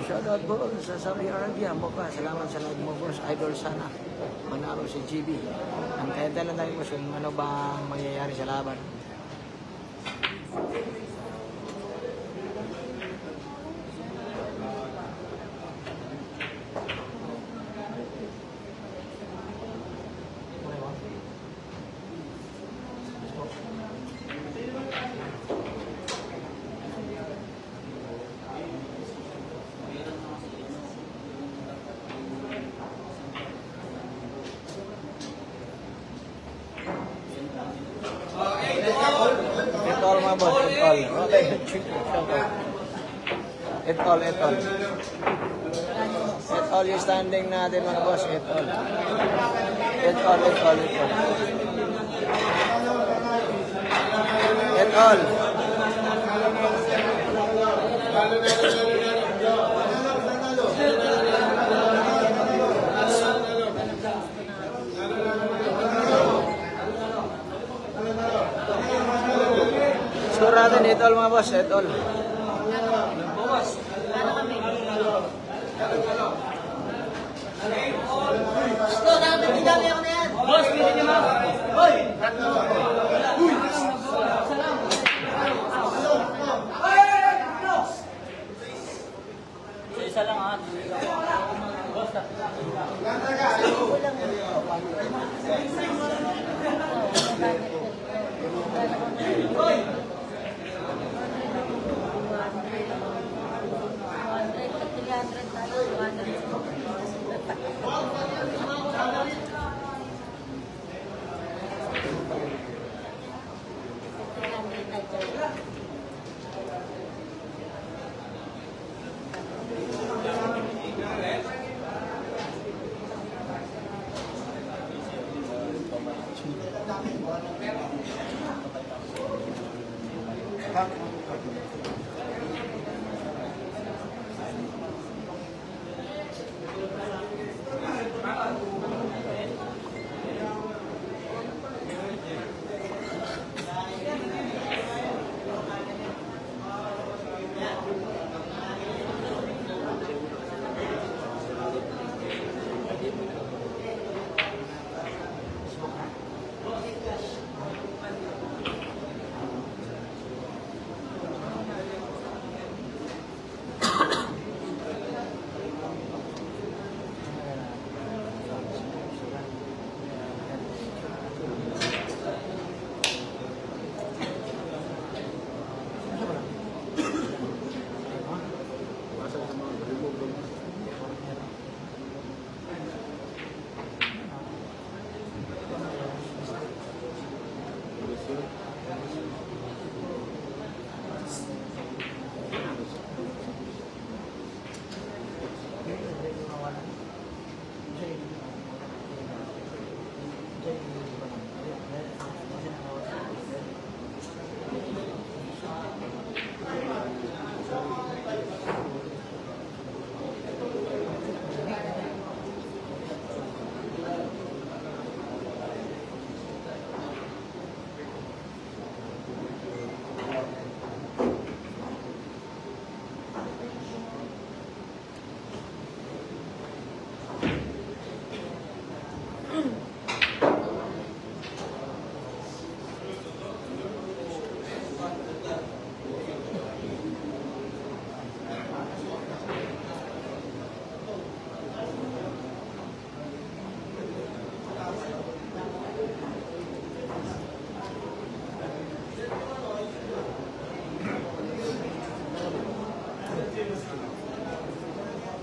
Shoutout po sa Saudi Arabia. Mukha, salamat sa live mo, boss. Idol sana. Manalo si GB. Ang kaya dala na rin, boss, kung ano ba ang mangyayari sa laban. Etol mga boss, etol. Etol, etol. Etol yung standing natin mga boss, etol. Etol, etol, etol. Etol. Score natin etol mga boss, etol. Boss, pili niyo, ma'am. Hoy!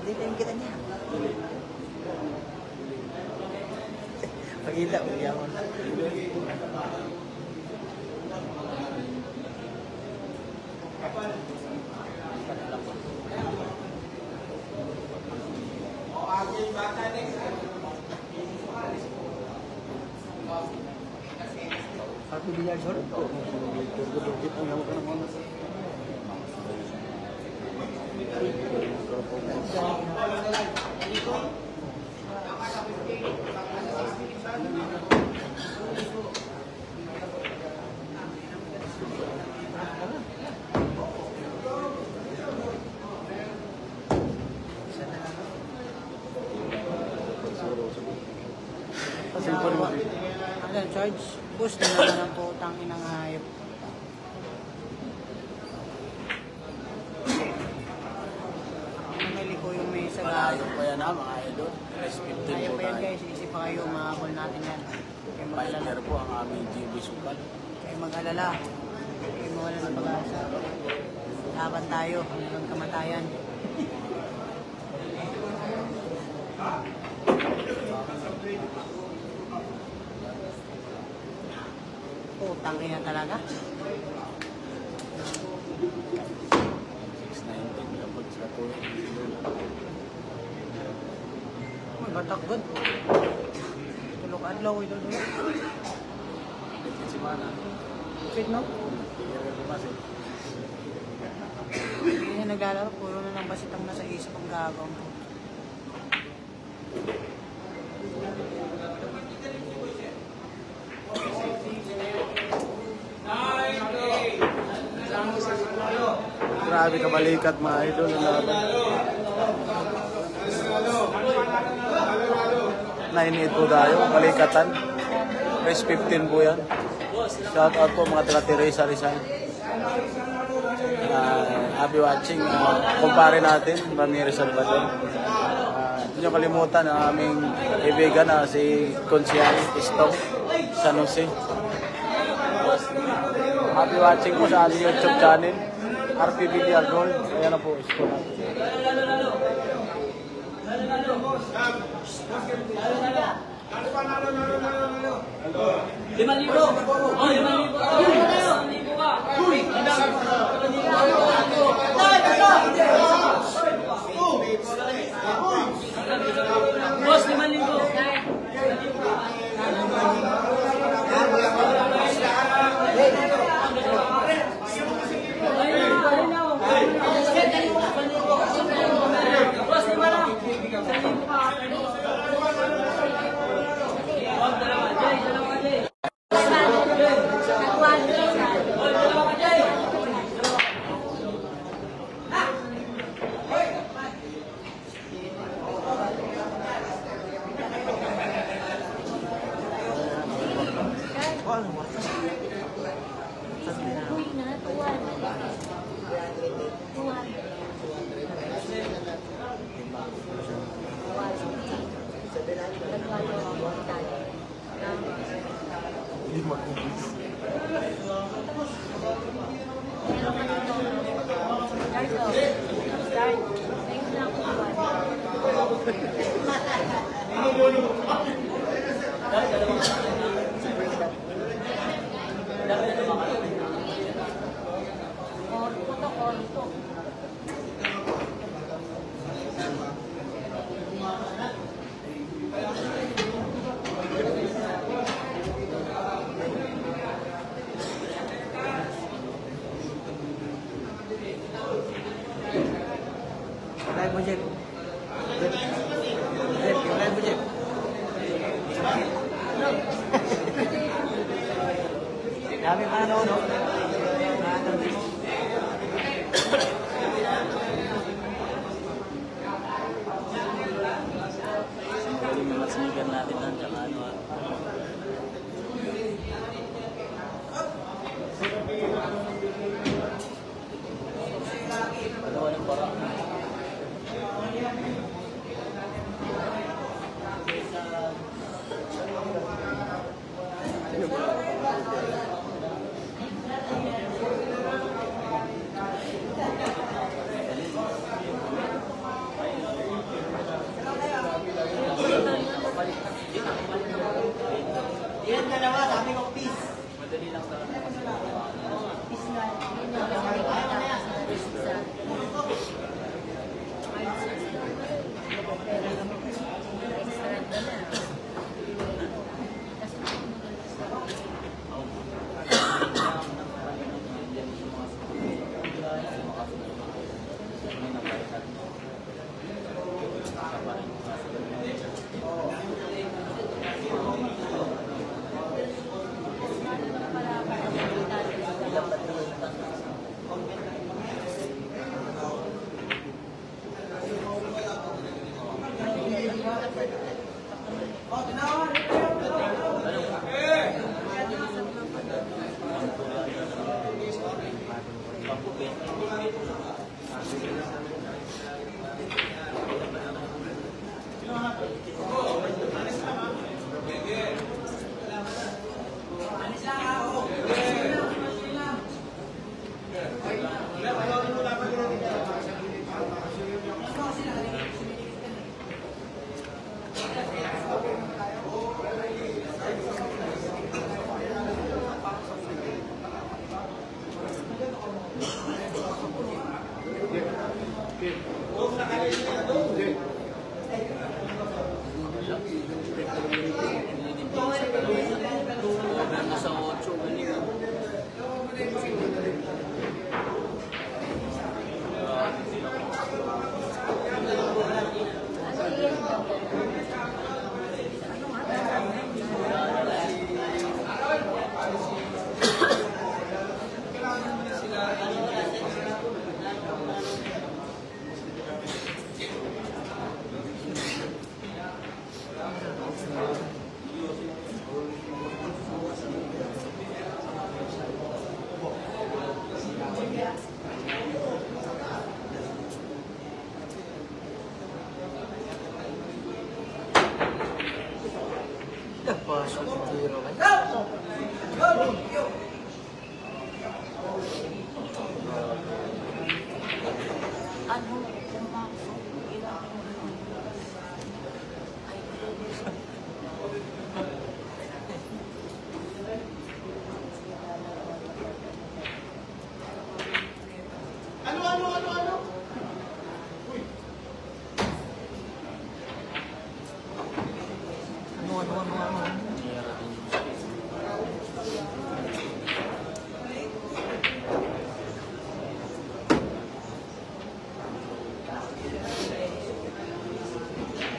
Dito yung kita niya. Pagkita, uliyawan. Satu bilyar sore. Ano, charge? Boost na naman ang putang inang hayop. Namili ko yung may saga. Malayo pa yan ha, mga idol. S15 Kaya po pa yan tayo. guys, isip pa kayo, mahabol natin yan. Kaya mag-alala. Pioneer po ang aming GB Sukal. Kaya mag-alala. Kaya mawala ng pag-asa. Laban tayo hanggang kamatayan. Putang ina talaga. 619 kapag sa tuwing. Batak good. Tulog adlaw ito doon. Si Mana. Fit no? Kasi Hindi na naglalaro. Puro na lang basit ang nasa isip ang gagawin po. grabe kabalikat mga idol. Ang laban. 9-8 po tayo, balikatan. Race 15 po yan. Shout out po mga taga Teresa Rizal. Happy watching. Kumpare natin, Ramirez Salvador. Hindi nyo kalimutan ang aming kaibigan na si Consial Istong San Jose. Happy watching po sa ating YouTube channel. RP Villar Gold. Ayan na po, isko natin. 5,000. Oh, 5,000. 5,000 ka. Boss, 5,000. Live mo, Jeff. Jeff, yung live mo, Jeff. Dami pa nanonood. Yung mga sneaker natin lang, tsaka ano ah. Dalawa ng bara. Yan dalawa, sabi ko peace. Madali lang talaga. Peace nga. Nasa 8, ganyan. Pasok yung tiro.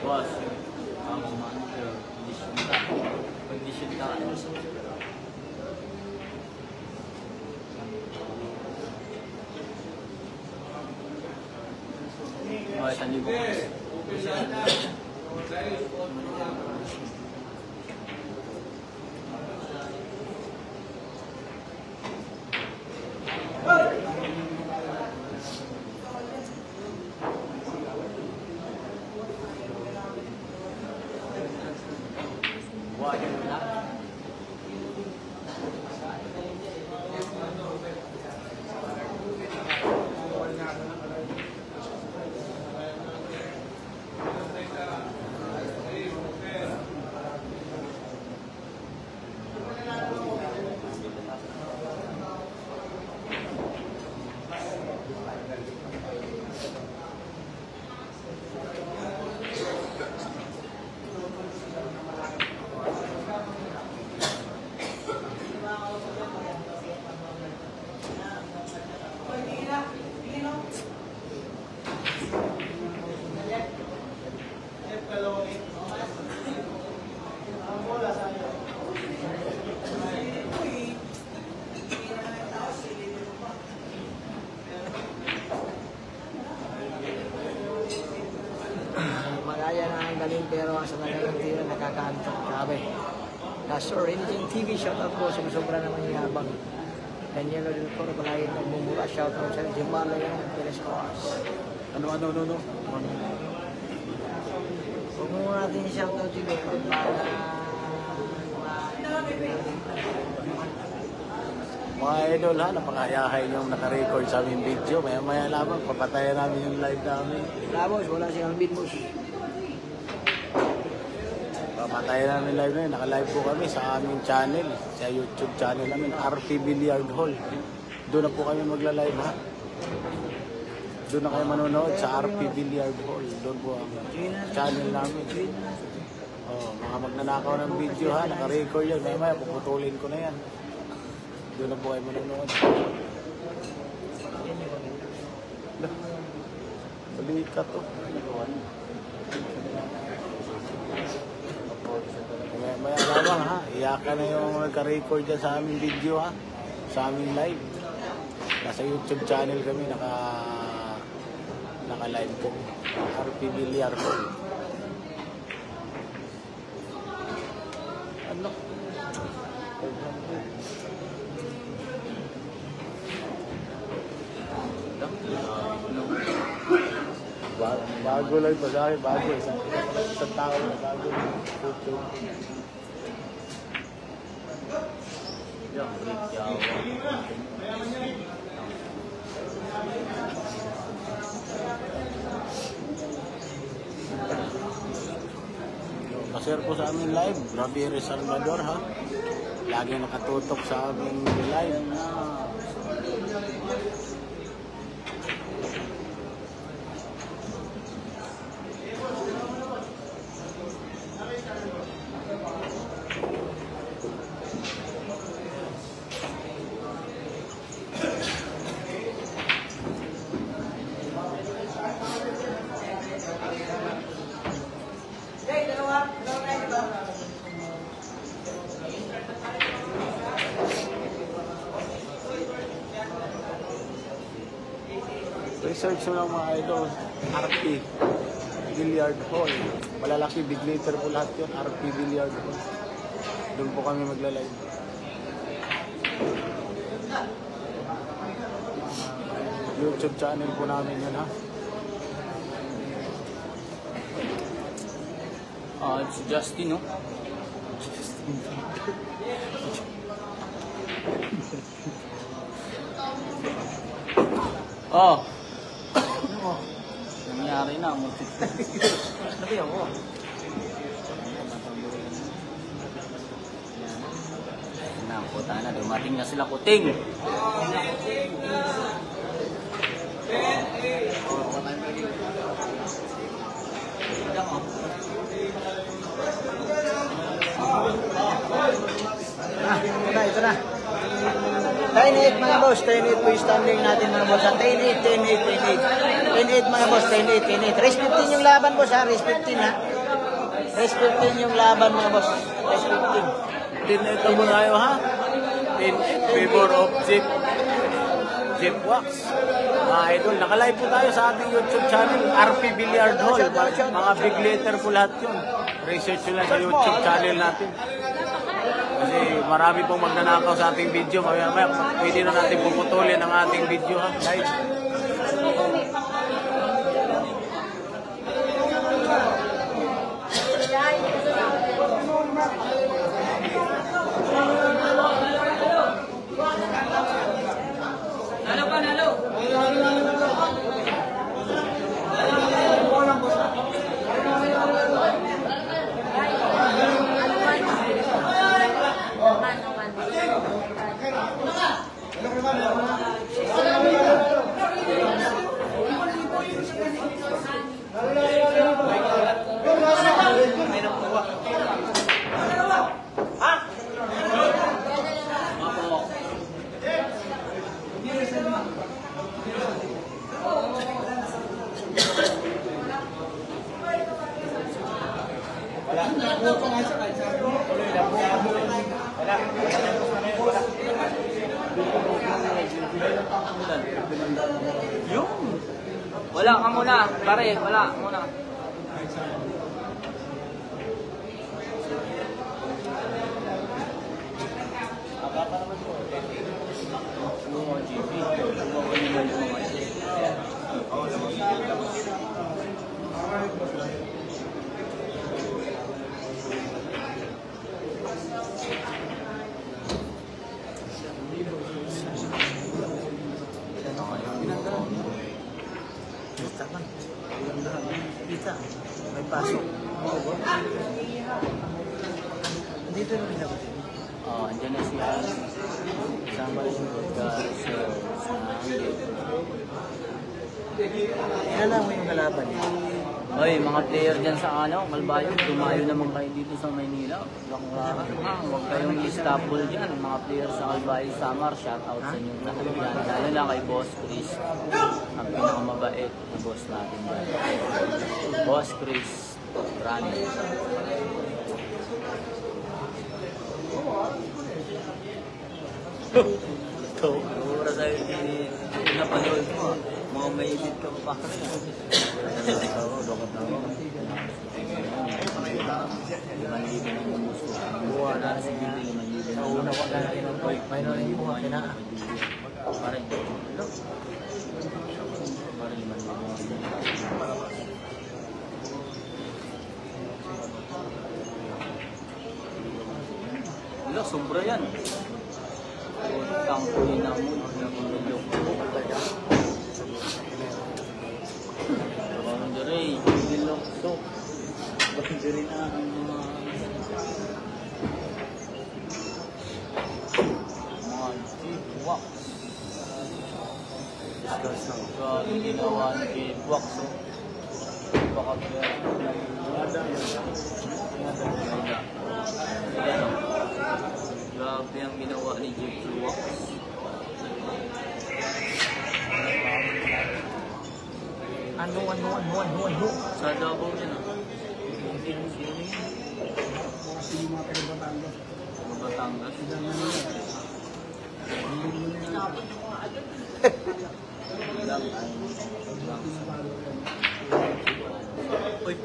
Boss, ang manager, pag-disyunta ka. Mga 1,000. yan ang galing pero sa talagang tira nakakaantok. Grabe. Sir, Anything TV, shoutout po. Sumusobra naman yung yabang. Daniel Odil Coro, Balayan ng Bumura, shoutout sa Jimbala yan, Teles Coas. Ano? Huwag mo natin shoutout siguro para Mga idol ha, napakayahay yung nakarecord sa aming video. Maya lamang, papatayan namin yung live namin. Labos, wala si Alvin Bus. Papatayan namin live na yun. Naka-live po kami sa aming channel, sa YouTube channel namin, RP Billiard Hall. Doon na po kami magla-live ha. Doon na kayo manonood sa RP Billiard Hall. Doon po ang channel namin. Mga magnanakaw ng video ha, naka-record yan. Maya puputulin ko na yan. Doon na po kayo manonood. Balikat to. Maya lamang ha, iyakan na yung nagka-record dyan sa aming video ha, sa aming live. Nasa YouTube channel kami, naka-live po. RP Billiard Hall. Ano? Bago lang pa sa akin, bago. Isang tao na bago. Pasir po sa aming live, Ramirez Salvador ha. Lagi nakatutok sa aming live. Research mo lang mga idol, RP Billiard Hall. Malalaki, big letter po lahat yun, RP Billiard Hall. Doon po kami magla-live. YouTube channel po namin yun ha. It's Justin, no? Oh. Nangyari na, Nabi ako. Puta na, dumating na sila kuting. Ito na. 10-8 mga boss, 10-8 po yung standing natin mga boss. 10-8, 10-8, 10-8. 10-8 mga boss, 10-8, 10-8. Race 15 yung laban boss ha, race 15 ha. Race 15 yung laban mga boss, race 15. Ito mo tayo ha. In favor of Jeep Wax. Mga idol, nakalive po tayo sa ating YouTube channel, RP Billiard Hall. Mga big letter po lahat yun. Research nyo lang sa YouTube channel natin. Kasi marami pong magnanakaw sa ating video. Maya pwede na natin puputulin ang ating video ha. Live. Nalo pa, nalo! Yung. Wala ka muna, pare, wala muna. Mga GP. Mga naman yung mga Kita man. Kita. May pasok. Dito na rin ako. Andyan na siya. Kasama rin yung pagka-sales sa hangin. Kilala mo yung kalaban niya. Oy, mga player dyan sa Malbayo, tumayo naman kayo dito sa Maynila. Huwag kayong istapol dyan. Mga player sa Malbayo, Samar, shoutout sa inyo lahat dyan. Lalo na kay Boss Chris, ang pinakamabait na boss natin dyan. Boss Chris, running. Ito, pura sa'yo pinapanood mo. Mga maibit ka pa pa. Buwa na si Bibi, sa una ko na may narinig mo, kinaan. Parang wala, sobra yan. Tangkuhin na mo, nakulog ko. Boundary, dilokso. Boundary na ang mga G-Wax. Grabe ginawa ni G-Wax. Baka grabe ang ginawa ni G-Wax. Ano? Sa Davao niya na. Batangas. Uy.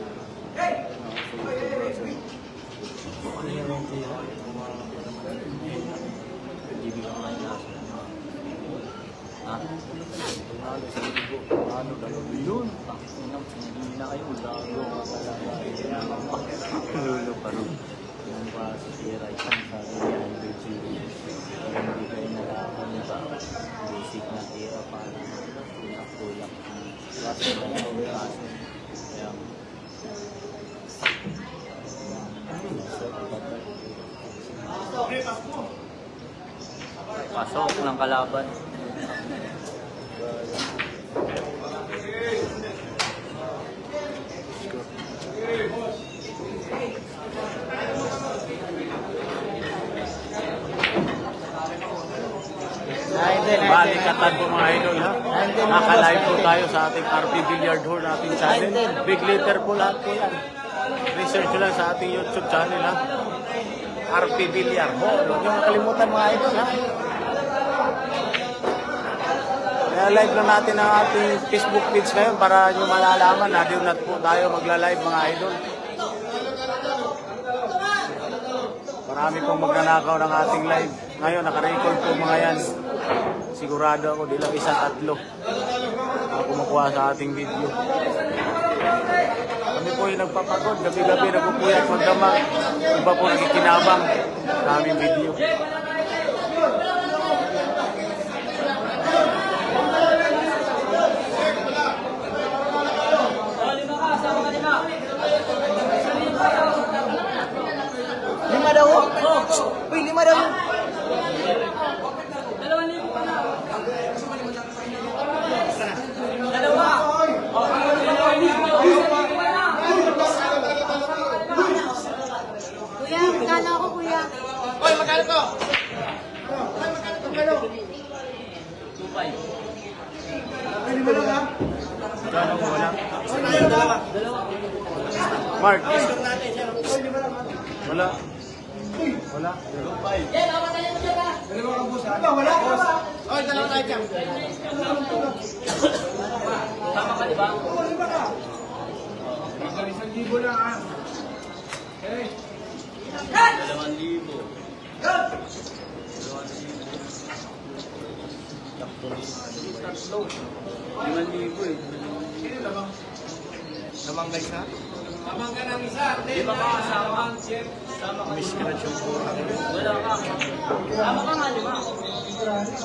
Yun. Hindi na kayo gago. Lulo pa rin. Yung pa si Raitan sabi niya ang Virginia. Hindi kayo nakakanta. Basic na tira para tulak-tulak. Kaso na yung kaso. Kaya pasok ng kalaban. Balikatan po mga idol ha. Naka-live po tayo sa ating RP Billiard Hall ating channel. Big letter po lahat po yan. Research nyo lang sa ating YouTube channel ha. RP Billiard Hall. Huwag nyo makalimutan mga idol ha. Kaya live lang natin ang ating Facebook page ngayon para nyo malalaman na doon na po tayo magla-live mga idol. Marami pong magnanakaw ng ating live. Ngayon, naka-record po mga yan. Sigurado ako, di lang isang tatlo na kumukuha sa ating video. Kami po yung nagpapagod, gabi-gabi nagpupuyat magdamag. Iba po nakikinabang sa aming video. Lima daw? Uy, 5 daw. Kuya, magkano ako, kuya? Oy, magkano to? Magkano? 2.5. Lima lang ha? Gano'n mo wala? Dalawa. Mark, Oy, lima lang ha? wala. Wala. Dalawa ka boss ha? Wala. Oy, dalawa tayo dyan. Tama ka, di ba? Oo, lima ka. 1,000 lang ha? Okay. 2,000. Tatlo. 5,000 eh. Namang guys ha? Di ba ka kasama? Miss ka na yung puro. Wala ka. Tama ka nga, 5.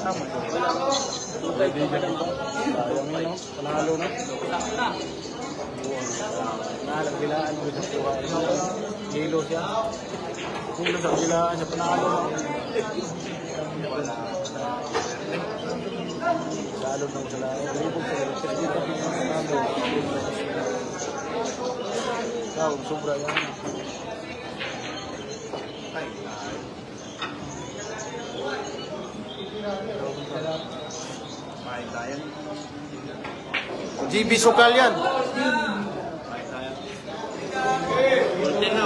Tama to. Wala ka. 2,500 ka lang. Sayang yun, no? Panalo na. Sakto na. Nalagbilaan mo sa buhay. Kilo siya. Kilo sa bilaan siya panalo. Lalo na sa lahat. Dribble sa lahat. Ikaw, sobra yan. GB Sukal yan. Ultin na.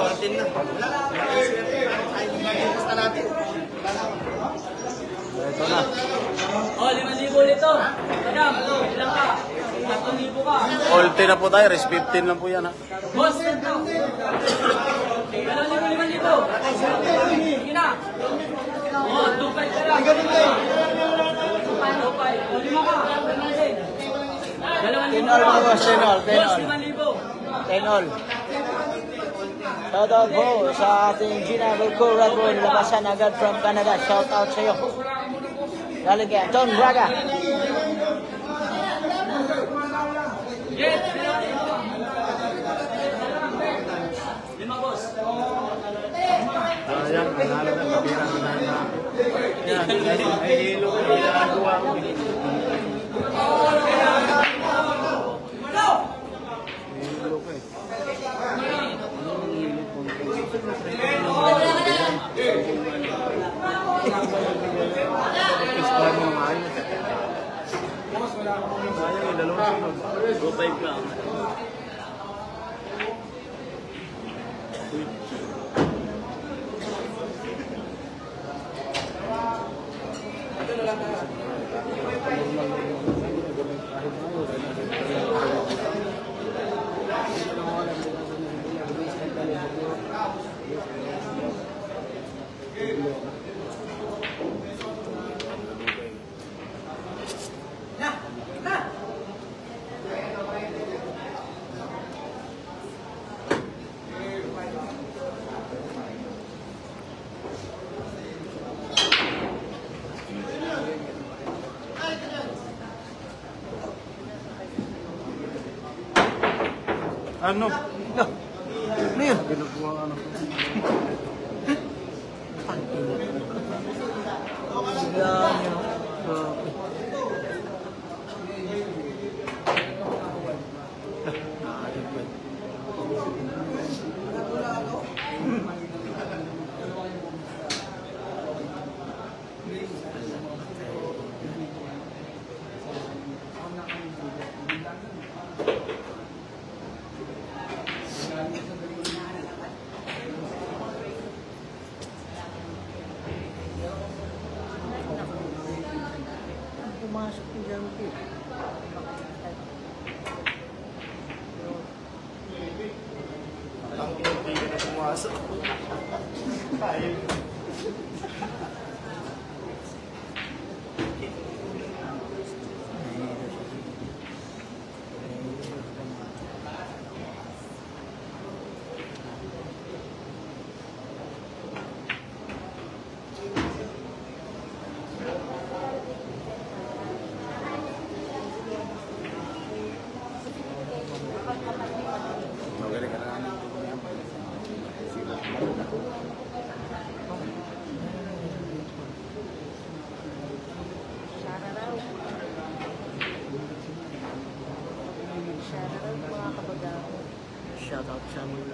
Ito na. Oh, 5,000 nito. Madam, ilang ka? 3,000 ka. Ulte na po tayo. Res 15 lang po yan ha. Boss, ito. 2,000 dito. Sige na. Oh, 2,500 ka lang. 2,500. O, 5 ka. 2,000. 10 all mga boss, 10 all, 10 Boss, all. 10 all. Shout out po sa ating Gina Vilcora po, labasan agad from Canada. Shout out sa iyo. Galing kay Anton Braga. Yes, 5, boss. Ayan, panalo na. Pabirang na. Yan, ay hilo ko. Ginagawa ko. Hilo ko eh. Ispano ng ayos. Sayang yung dalawang sunod. 2,500 lang. Ano? Ano yun? Ginagawa ano? Yan yun. Pumasok yung jampi. Pumasok. Magaling ka na namin. Shout out sa mga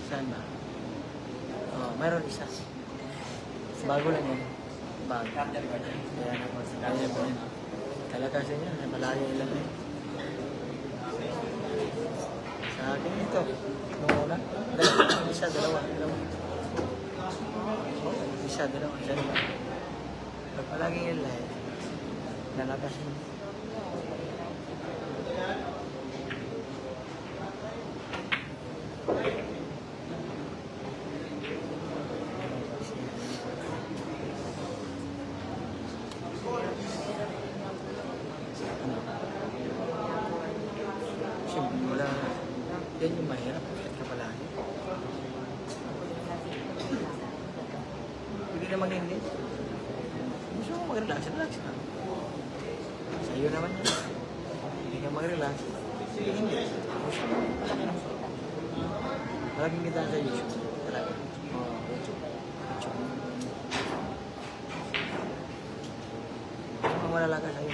saan ba? Oh, mayroon isa. Bago lang yan. Bago. Kaya naman sa kanya po yun. Talaga sa inyo, malayo ilan na yun. Sa akin ito. Nung una. Isa, dalawa. Isa, dalawa. Pag palaging yun lang, nalakas yun. Siyempre, wala. Yan yung mahirap. Bakit ka palagi? Hindi naman hindi. Gusto mo mag-relax, relax na. Sa'yo naman yun. Hindi ka mag-relax. Sige, hindi. Gusto mo. Malaking kita sa YouTube. Talaga. YouTube. Ang malalaga sa'yo.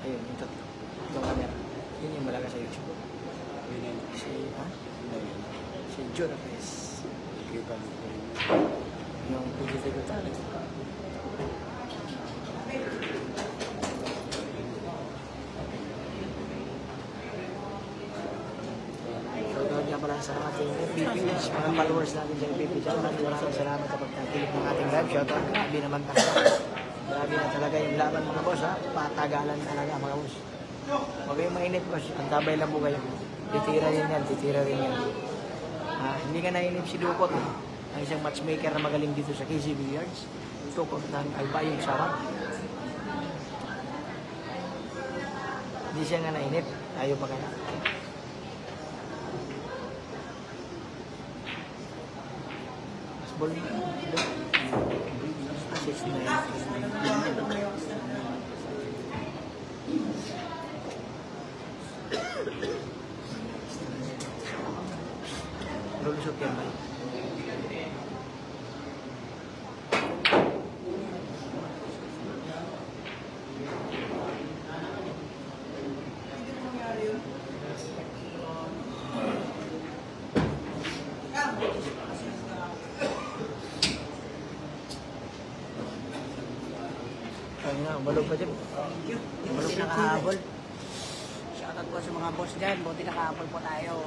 Ayun, yung tatlo. Yung camera. Yun yung malaga sa YouTube. Si John Lopez. Kita mo po yun. Yung PGT ko talent. Shoutout nga pala sa ating FB page, mga followers natin sa FB page. Maraming salamat sa pagtatilik ng ating live. Shoutout, grabe naman talaga. Grabe na talaga yung laban mga boss ha. Patagalan talaga mga boss. Huwag kayong mainit boss. Antabay lang po kayo. Titira rin yan, titira rin yan. Hindi ka nainip si Dukot. Ang isang matchmaker na magaling dito sa KC Billiards. Dukot ng Albayong Sarap. Hindi siya nga nainip. Tayo pa kaya. Ball. 6-9. Lulusot yan ba? Ay na, balog pa dyan. Buti nakahabol. Shoutout po sa mga boss dyan. Buti nakahabol po tayo.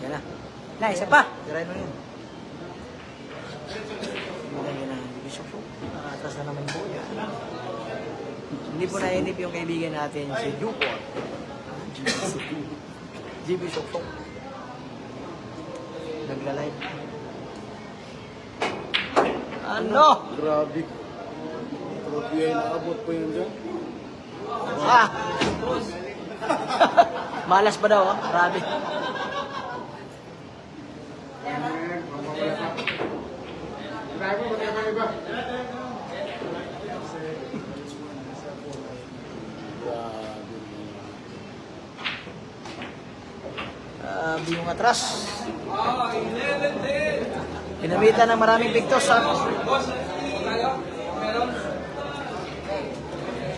Yan na. Na, isa pa. Tirahin mo yun. Yan na. Bisok-sok. Atas na naman po yan. Hindi po nainip yung kaibigan natin si Dukot. GB Sok-sok. Nagla-live. Ano? Grabe. Trophy ay naabot po yun dyan. Ah! Malas pa daw, ha? Grabe. Grabe yung atras. Pinamitan ng maraming pictos, ha?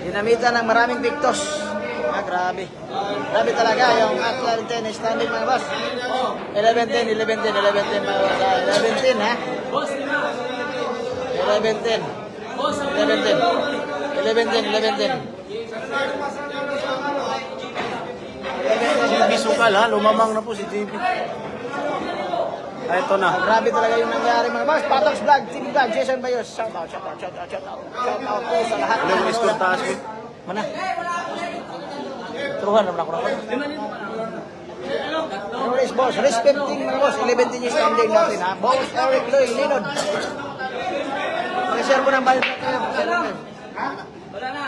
Pinamitan ng maraming pictos. Ah, grabe. Grabe talaga yung Atlas 10 standing mga boss. 11-10, 11-10, 11-10 mga boss. 11-10 ha? 11-10. 11-10. 11-10, 11-10. JB Sukal ha, lumamang na po si JB. Ito na. Grabe talaga yung nangyari mga boss. Patox Vlog, TV Vlog, Jason Bayos. Shout out, shout out, shout out, shout out. Shout out po sa lahat. Alam mo score taas ko. Mana? Turuhan naman ako. Anyways, boss, respecting mga boss, 11 yung standing natin ha. Boss Eric Loy, Linod. Mag-share mo ng bayad na kayo. Wala na,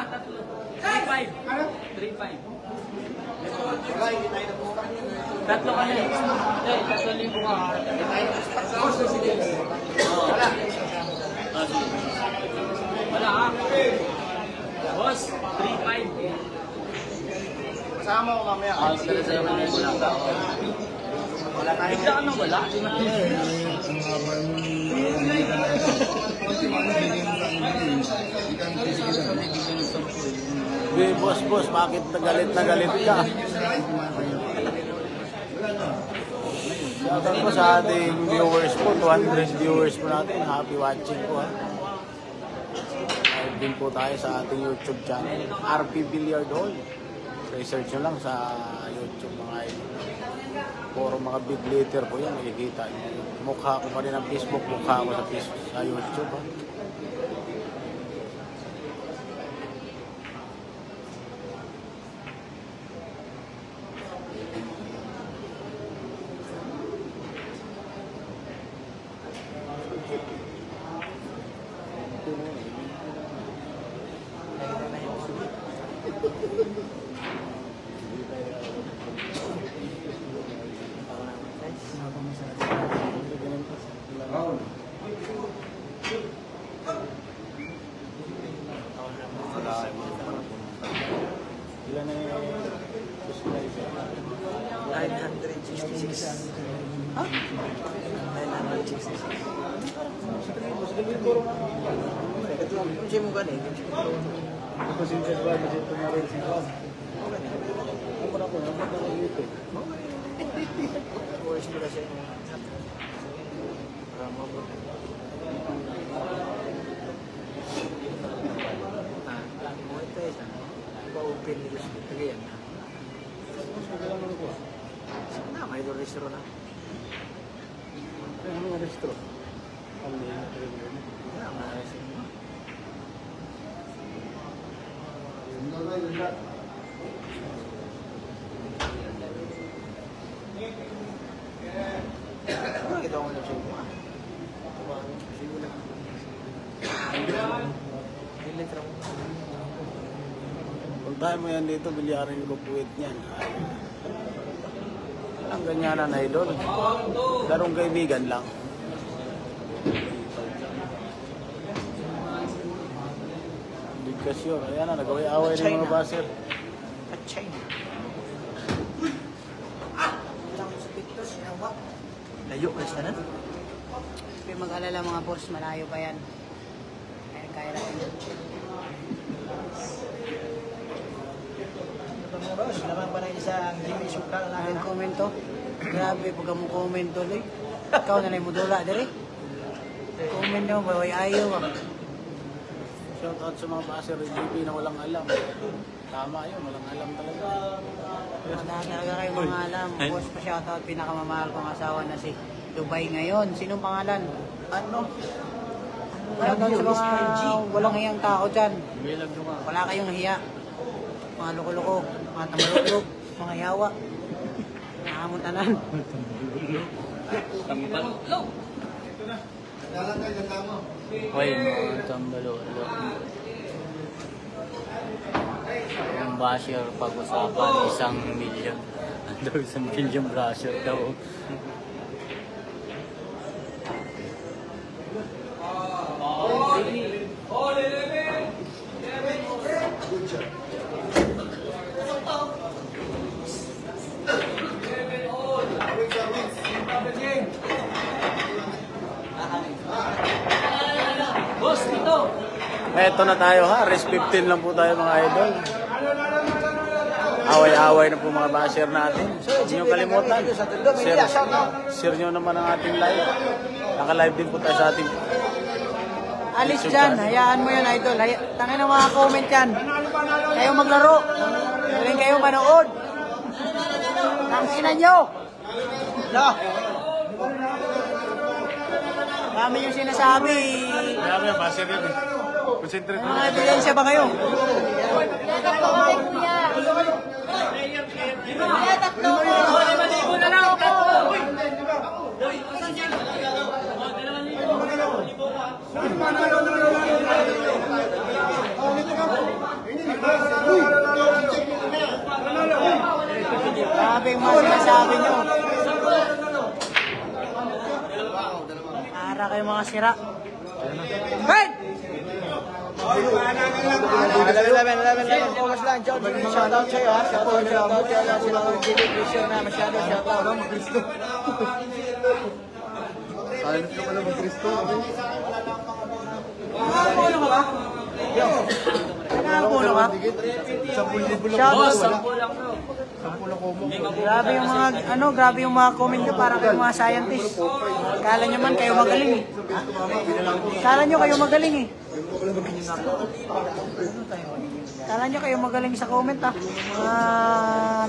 3-5. 3-5. Tatlo ka na eh. Tatlo libo ka. Wala ha. Boss, 3-5. Kasama ko mamaya. Pero sa'yo mo yung wala ka. Bigla ka nang wala. Boss, bakit nagalit ka? Shoutout po sa ating viewers po, 200 viewers po natin. Happy watching po ha. Live din po tayo sa ating YouTube channel, RP Billiard Hall. Research nyo lang sa YouTube mga idol. Puro mga big letter po yan, nakikita nyo. Mukha ko pa rin ang Facebook, mukha ko sa YouTube ha. Ilan na yung subscriber? 966. Ha? 966. Kung siya mo ganit, Pasensya ba? Kasi tumarin si Juan. Ako na po, naman na ng YouTube. voice mo na siya. Pa-open nila siya. Kaya na. May restro na. Ano nga restro? Ano nga restro? May restro na. Kita ko na siya. Puntahan mo yan dito, bilyarin ko puwit niyan. Ang ganyanan, idol. Larong kaibigan lang. Hindi ka sure. Ayan na, nagaway-away ng mga baser. At China. Layo ka sa nan. Huwag mag-alala mga boss, malayo pa yan. Kaya natin. Naman pa na isang Gmail sukal natin. Ang komento. Grabe, pag mo komento, Loy. Ikaw na lang mo dula, dali. Comment nyo, baway ayaw. Shout out sa mga baser ng GP na walang alam. Tama yun, walang alam talaga. Wala talaga kayo mga alam. Boss pa shoutout, pinakamamahal kong asawa na si Dubai ngayon. Sinong pangalan? Ano? Shoutout sa mga walang hiyang tao dyan. Bilag nyo nga. Wala kayong hiya. Mga loko-loko, mga tamalulog, mga yawa. Nakamuntanan. Tambalo. Hoy, mga tambalo. Ang basher pag-usapan, 1 milyon. Daw 1 milyon basher daw. Boss, dito! Eto na tayo ha, rest 15 lang po tayo mga idol. Away-away na po mga basher natin. Huwag nyo kalimutan. Share nyo naman ang ating live. Naka-live din po tayo sa ating Alis dyan, hayaan mo yan, idol. Tangin ng mga comment yan. Kayo maglaro. Galing kayo manood. Tangkinan nyo. Dami yung sinasabi. Marami ang basher yun eh. Concentrate Mga ebidensya ba kayo? Grabe yung mga sinasabi nyo. Para kayo mga sira. Hey! 11. Focus lang, John. Shoutout sa'yo, ha? Shoutout sa'yo. Sila ko hindi Christian na masyado. Shoutout. Silent ka pala mag-Kristo. Nakapuno ka ba? Nakapuno ka? 10,000 lang. Shoutout. Sampo lang bro. 10 lang kumo. Grabe yung mga grabe yung mga comment nyo para kayo mga scientist. Kala nyo man kayo magaling eh. Kala nyo kayo magaling eh. Kala nyo kayo magaling sa comment ah. Mga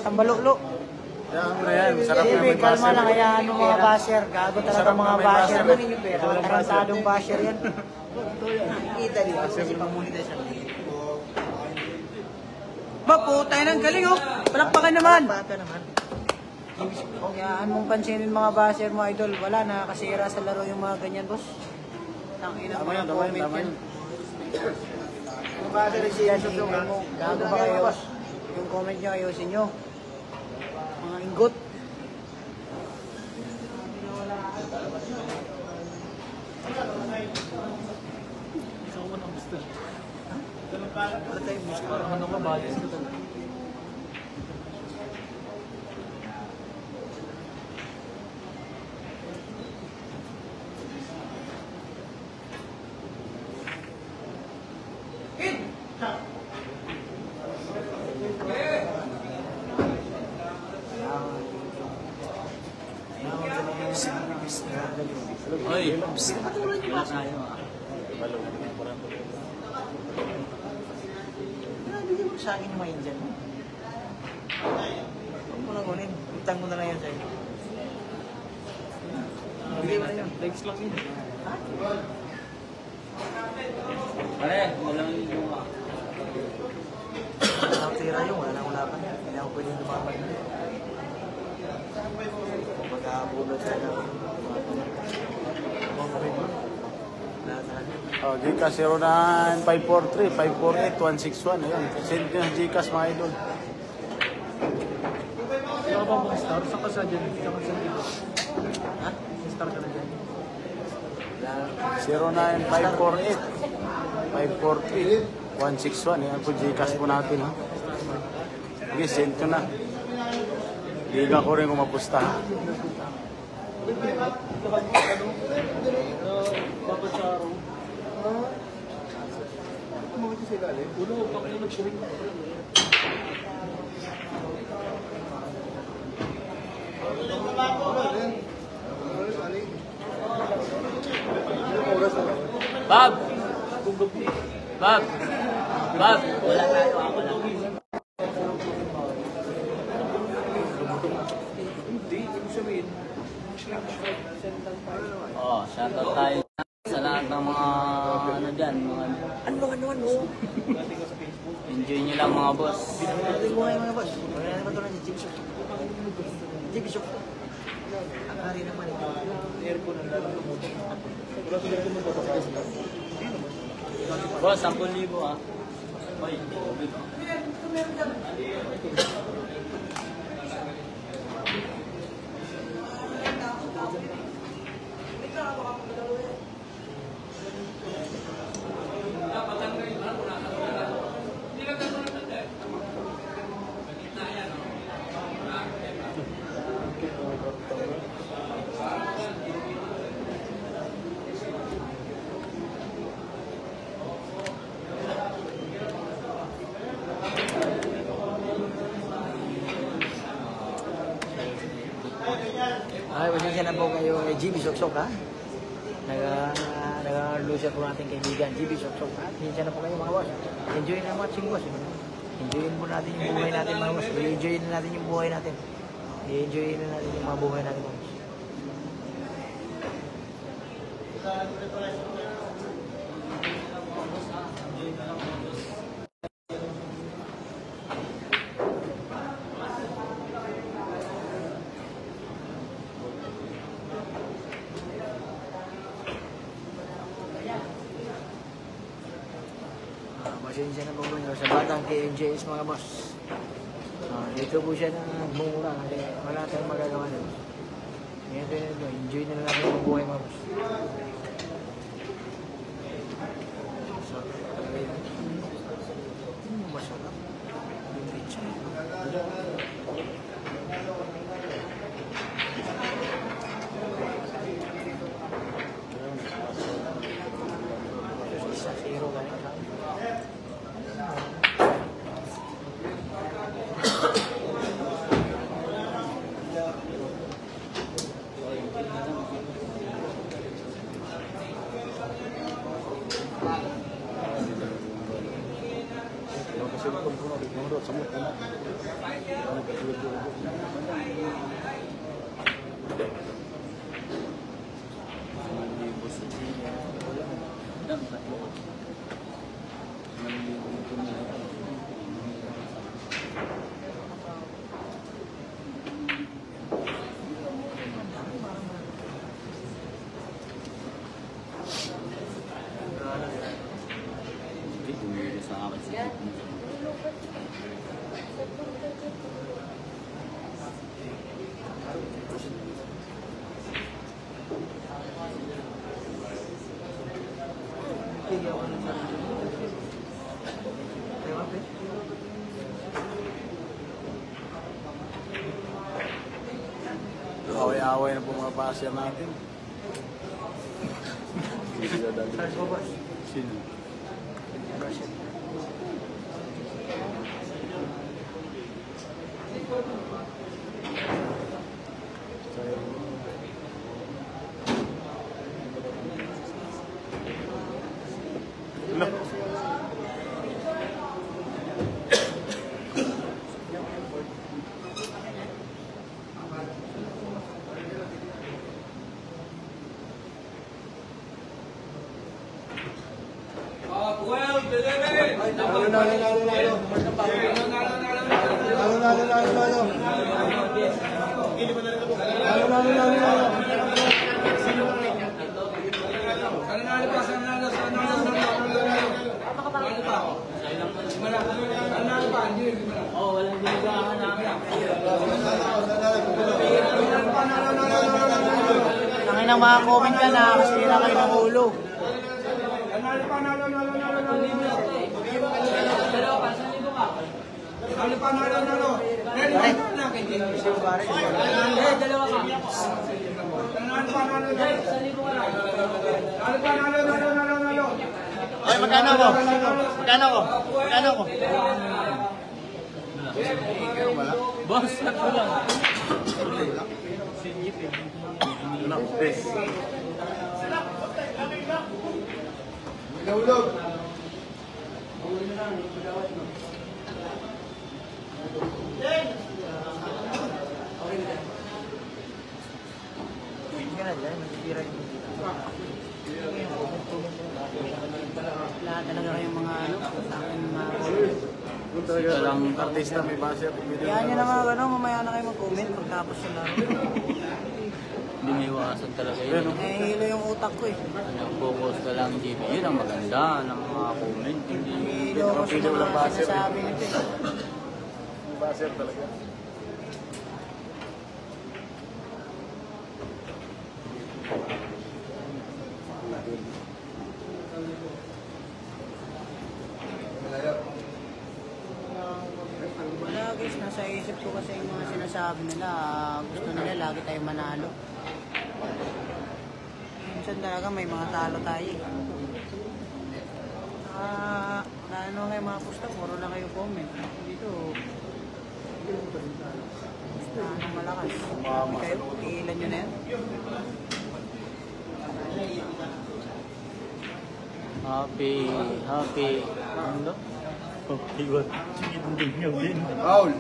tambalulo. Yan mo na yan. Sarap na may Ibig, kalma basher. lang kaya ano mga basher. Gago talaga mga basher. Tarantadong basher yan. Italy. Kasi pamunit na siya. Maputay ng galing oh. Palakpakan naman. Bata naman. Kayaan mong pansinin mga basher mo idol. Wala, nakakasira sa laro yung mga ganyan boss. Tangina Tama mga yan, tama yan, comment tama yan. yan. Base rin siya sa Tingnan mo, gago ba kayo? Yung comment nyo, ayusin nyo. Mga inggot. Parang ano ka, balis ko talaga. Oy, wala tayo ah. Bigyan mo sa akin yung mga Indian mo. Huwag mo na kunin. Utang mo na lang yan sa'yo. Bigay mo na yun. Legs lang yun. Ha? Pare, walang yung Ang tira yung wala na pa. Hindi ako pwede lumabag na. Magkakabulot sa lang. Oh, Gcash 09543 548 161. Ayun. Send nyo sa Gcash mga idol. Ikaw ba mga star? Saan ka sa dyan? Saan ka sa dyan? Ha? Star ka na dyan? 09548 543 161. Yan po Gcash po natin. Ha? Sige, send nyo na. Liga ko rin kung mapusta. Ha? Dapat sa araw. Ulo, pang yung nag-showing. Bob! Bob! Bob! Wala tayo, ako lang. Oh, shoutout tayo sa lahat ng mga ano dyan, mga Ano? enjoy nyo lang mga boss. Ito yung buhay mga boss. Wala naman ito lang si Jimmy Shop. Jimmy Shop. Ang hari naman ito. Boss, 10,000 ah. Oy, Ay, pasensya na po kayo kay Jimmy Soksok ha. Nag-loser po natin kaibigan, Jimmy Soksok ha. Pasensya na po kayo mga boss. Enjoy na watching boss. Enjoyin mo natin yung buhay natin mga boss. I-enjoyin na natin yung buhay natin. I-enjoyin na natin yung mga buhay natin mga boss. Pasensya na po kayo sa batang KNJS mga boss. Dito po siya na bumura kasi wala tayong magagawa na. Enjoy na lang natin yung buhay mga boss. Masarap. Yung pizza. Isa, zero ka na. Away-away na po mga passer natin. Sino? Tangin ng mga comment ka na, sira kayo ng ulo. Ay, magkano ko? Magkano ko? Magkano ko? Boss, ako lang. Nakbes. Hulog. Lahat talaga kayong mga ano, sa akin mga Kung talaga lang artista may passer. Kaya nyo naman ano, mamaya na kayo mag-comment pagtapos na laro. Hindi may iwasan talaga yun. Hilo yung utak ko eh. Ano, focus ka lang, JB. Yun ang maganda ng mga comment. Hindi Hilo ko sa mga sinasabi nito eh. Passer talaga. Wala guys, nasa isip ko kasi yung mga sinasabi nila, gusto nila lagi tayo manalo. Minsan talaga may mga talo tayo eh. Naano kayo mga pusta, puro na kayo comment. Dito, pusta na malakas. Kayo, iilan nyo na yan? Happy. Ano? Happy what? Hindi nyo din. Paul.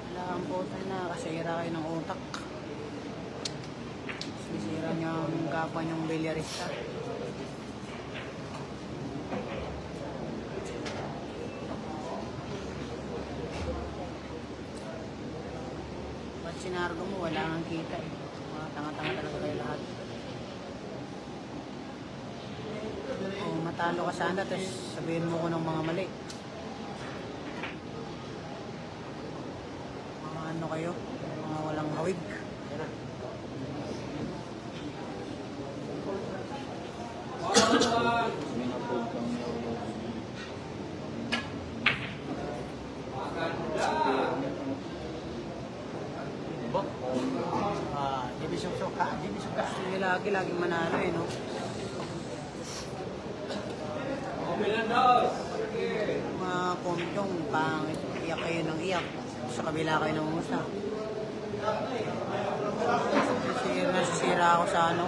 Wala ang putal na, kasira kayo ng utak. Sisira nyo ang kapwa nyong bilyarista. Ba't sinargo mo? Wala kang kita eh. Mga tanga-tanga talaga kayo lahat. O matalo ka sana, tapos sabihin mo ko ng mga mali. Mga ano kayo? Mga walang hawig. Division Soka. Sige, laging manalo eh, no? Mga comment yung pangit. Iyak kayo ng iyak. Sa kabila kayo ng umusta. Nasisira ako sa ano.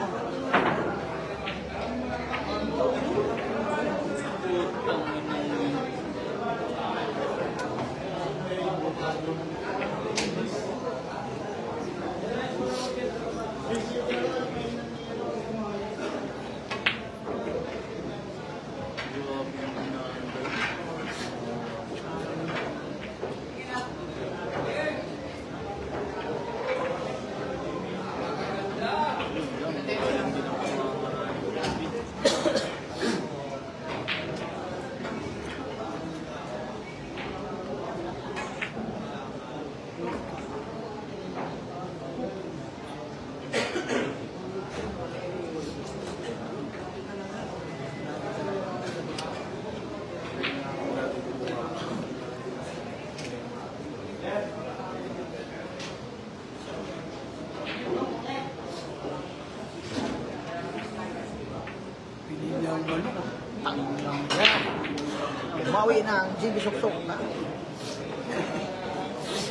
Bumawi na ang GB Suksok na.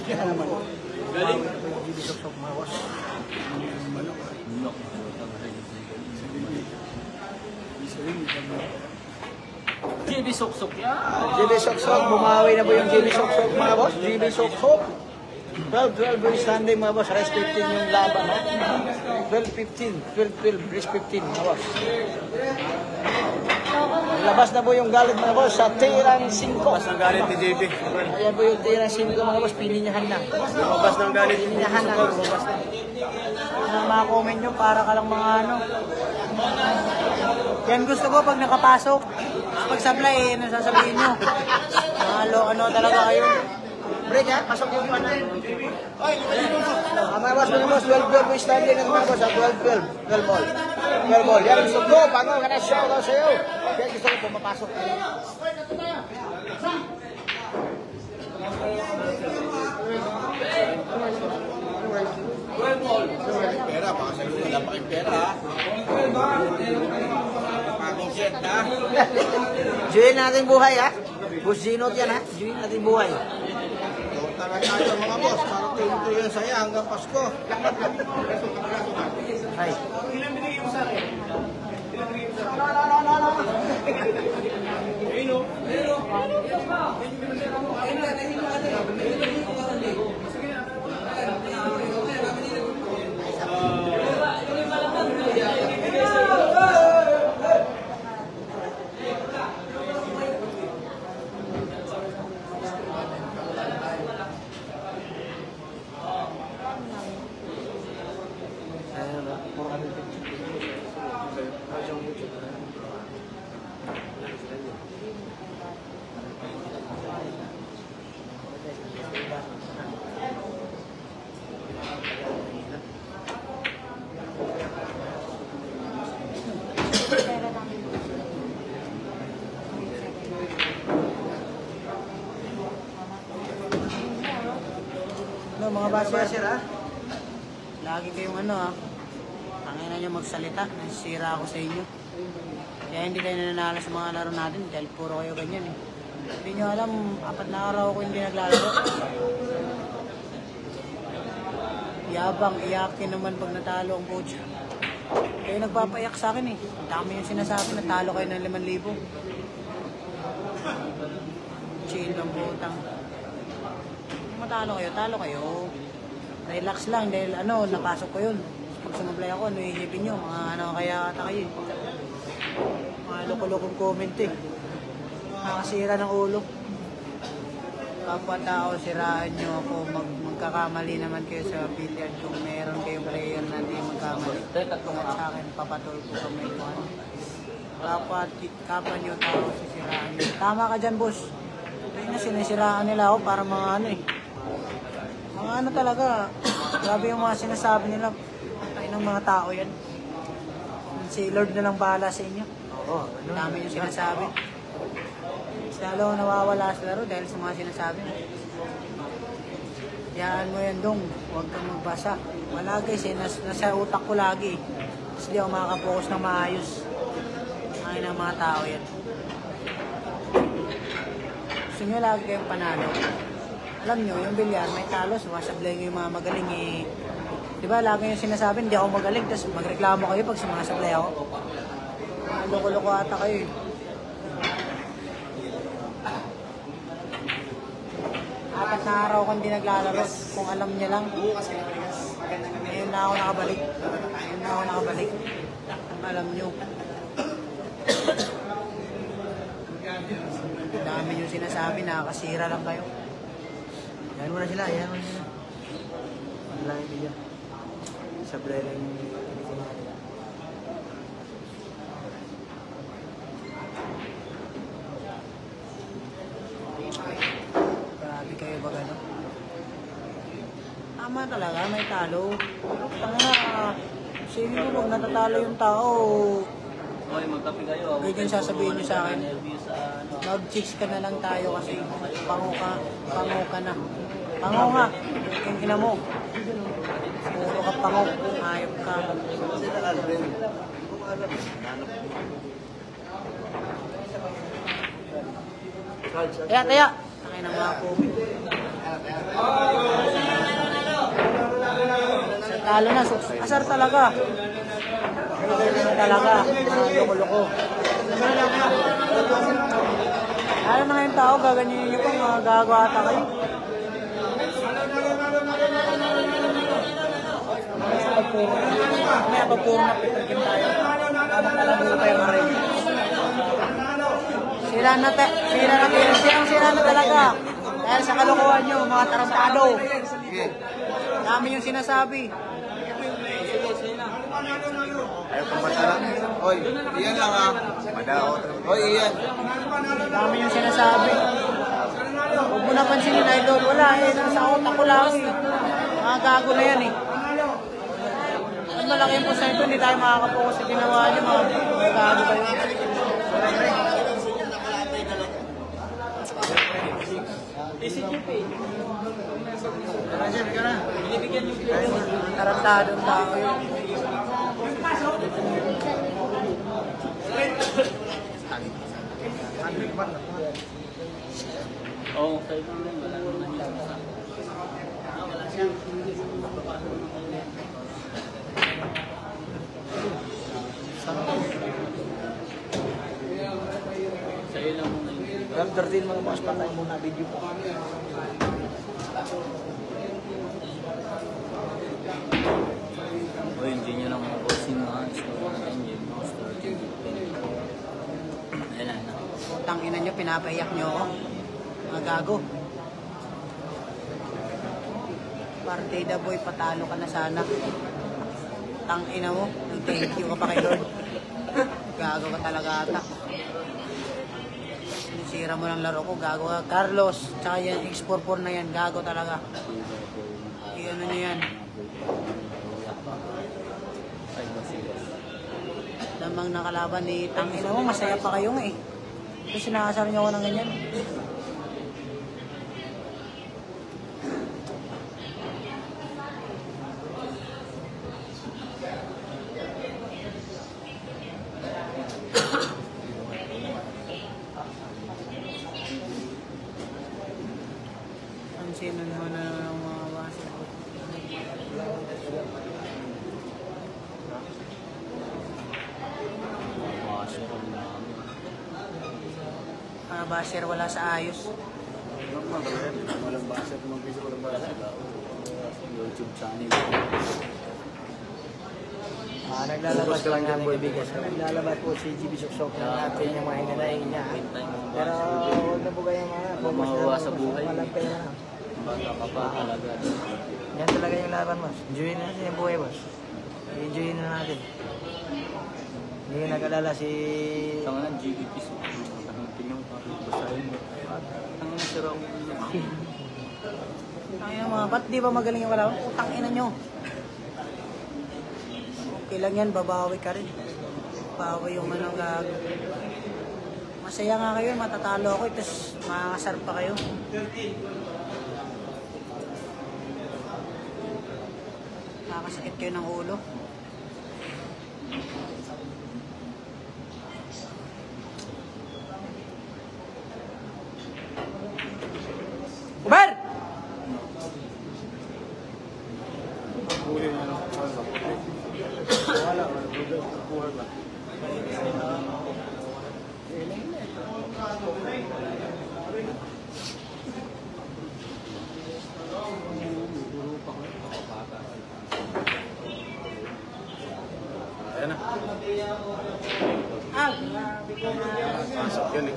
Kaya naman. Galing. GB Suksok mga boss. JB Suksok yan. GB Suksok, bumawi na po yung GB Suksok mga boss. GB Suksok. 12-12 yung standing mga boss. Rest 15 yung laban. 12-15. 12-12. Rest 15 mga boss. Labas na po yung galit mga boss sa tirang 5. Lumabas ng galit ni JB. Ayan po yung tirang 5 mga boss. Pininyahan na. Lumabas ng galit ni Pininyahan na. Lumabas na. Mga comment nyo, para ka lang mga ano. Yan gusto ko pag nakapasok. Pag supply, ano sasabihin nyo? Ano talaga kayo? Break ha? Pasok yung ano. Mga boss, mga boss, 12-12 yung standing ng mga boss. 12-12. 12 ball. 12 ball. Yan gusto ko. Paano ka na shout out sa'yo? Kaya gusto ko pumapasok. Pera, baka sa lulo wala pa kayong pera ha. Paging set ha. Join natin buhay ha. Boss Ginot yan ha. Join natin buhay. Tara tayo mga boss, para tuloy-tuloy ang saya hanggang Pasko. Ay. No, mga basher. Basher ha. Lagi kayong ano ha. Tangina nyo magsalita. Nasisira ako sa inyo. Kaya hindi kayo nananalo sa mga laro natin dahil puro kayo ganyan eh. Hindi nyo alam, 4 na araw ako hindi naglalaro. Yabang, iyakin naman pag natalo ang coach. Kayo nagpapaiyak sa akin eh. Ang dami yung sinasabi, natalo kayo ng 5,000. Chill ang butang. Kung matalo kayo, talo kayo. Relax lang dahil ano, napasok ko yun. Pag sumablay ako, ano iisipin nyo? Mga ano kaya ata kayo eh. Mga loko-lokong comment eh. Nakasira ng ulo. Kapwa-tao, siraan nyo ako. Magkakamali naman kayo sa billiard kung meron kayong player na hindi magkamali. At sa akin, papatol ko sa may kuhan. Kapwa nyo tao, sisiraan nyo. Tama ka dyan, boss. Kaya na sinisiraan nila ako para mga ano eh. Mga ano talaga. Grabe yung mga sinasabi nila. Tayo ng mga tao yan. Si Lord na lang bahala sa inyo. Oo. Dami yung sinasabi. Lalo nawawala sa laro dahil sa mga sinasabi mo. Yaan mo yan dong, huwag kang magbasa. Wala guys eh, nasa utak ko lagi. Tapos di ako makakapokus ng maayos. Ay ng mga tao yan. Gusto nyo lagi kayong panalo. Alam nyo, yung bilyar may talo, sumasablay nyo yung mga magaling eh. Diba lagi yung sinasabi, hindi ako magaling, tapos magreklamo kayo pag sumasablay ako. Loko-loko ata kayo eh. Apat na araw kung di naglalaro, kung alam niya lang. Ngayon na ako nakabalik. Kung alam nyo. Dami yung sinasabi, nakakasira lang kayo. Yan mo na sila. Wala yung video. Sablay lang yung Grabe kayo ba gano'n? Tama talaga, may talo. Tama, sige mo kung natatalo yung tao, Okay, magkape kayo. ganyan sasabihin nyo sa akin. Nervous sa ano. Mag-chicks ka na lang tayo kasi pango ka na. Pango nga, yung ina mo. Puro ka pango, ayop ka. Taya. Takay ng mga COVID. Sa talo na. Asar talaga. Talaga. Loko-loko. Alam na yung tao, gaganyan nyo pa, mga gagawa ata kayo. May pagpuro na pitrigin tayo. Tamang talaga tayo maray. Sira na talaga. Dahil sa kalokohan nyo, mga tarantado. Dami yung sinasabi. Ayaw pang masarap. Oy, iyan lang ha. Madaot. Oy, iyan. Dami yung sinasabi. Huwag mo na pansinin, idol. Wala eh. Nasa utak ko lang eh. Mga gago na yan eh. Ang malaki yung porsyento, hindi tayo makakapokus sa ginawa niyo. Mga gago kayo. Tarantadong tao yun. Oo, kayo lang. Wala naman. Sa'yo lang muna yun. Ramdar din mga boss, patay muna video po. O, hindi nyo lang mga bossing mga store engine, mga store engine. Ayan na. Tangina nyo, pinapaiyak nyo ako. Mga gago. Partida boy, patalo ka na sana. Tangina mo, thank you ka pa kay Lord. Gago ka talaga ata. Sinisira mo ng laro ko, gago ka. Carlos, tsaka yan, X44 na yan, gago talaga. Iyan nyo yan. Lamang nakalaban ni tangina mo, masaya pa kayo nga eh. Kasi sinakasar nyo ako ng ganyan. Pansinan mo na ng mga basketball. Mga basher wala sa ayos. Walang basa, tumagpisa walang basa. YouTube channel. Naglalabas lang ng bibigas. Naglalabas po si GB Suksok na natin yung mga hinanayin niya. Pero huwag na po kayong focus Mawawa na sa buhay. walang pera na. Bata ka pa halaga. Yan talaga yung laban, boss. Enjoyin na natin yung buhay, boss. Enjoyin na natin. Hindi ko nag-alala si... Tanga na, GDP. Tingnan mo pa. Basahin mo. Tanga na, sira mo. Tangina mga, ba't di ba magaling yung kalaban? Tangina nyo. Okay lang yan, babawi ka rin. Bawi yung manong gago. Masaya nga kayo, matatalo ako, tapos makakasar pa kayo. Nakakasakit kayo ng ulo. Uber! Huli na lang. Wala, kuha lang. Ayan na. Pasok yun eh.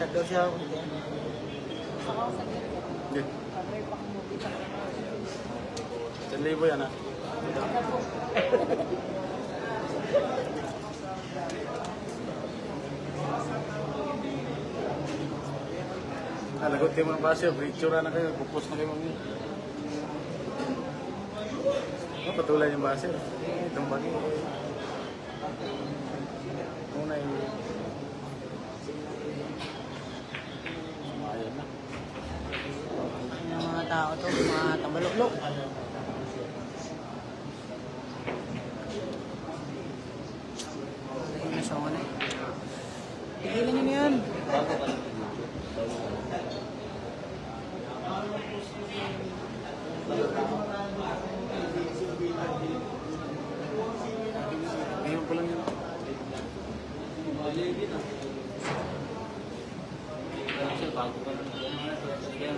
Chat daw siya. Hindi. 1,000 yan, ha? Lagot kayo mga basyo, picture na kayo, pupos na kayo mga. Patuloy yung basyo. Itong bagi. Muna yung... Sumayan na. Yung mga tao to, mga tambaluklok. Tigilan nyo na yan. Ngayon pa lang yun. Kasi bago pa lang. Kaya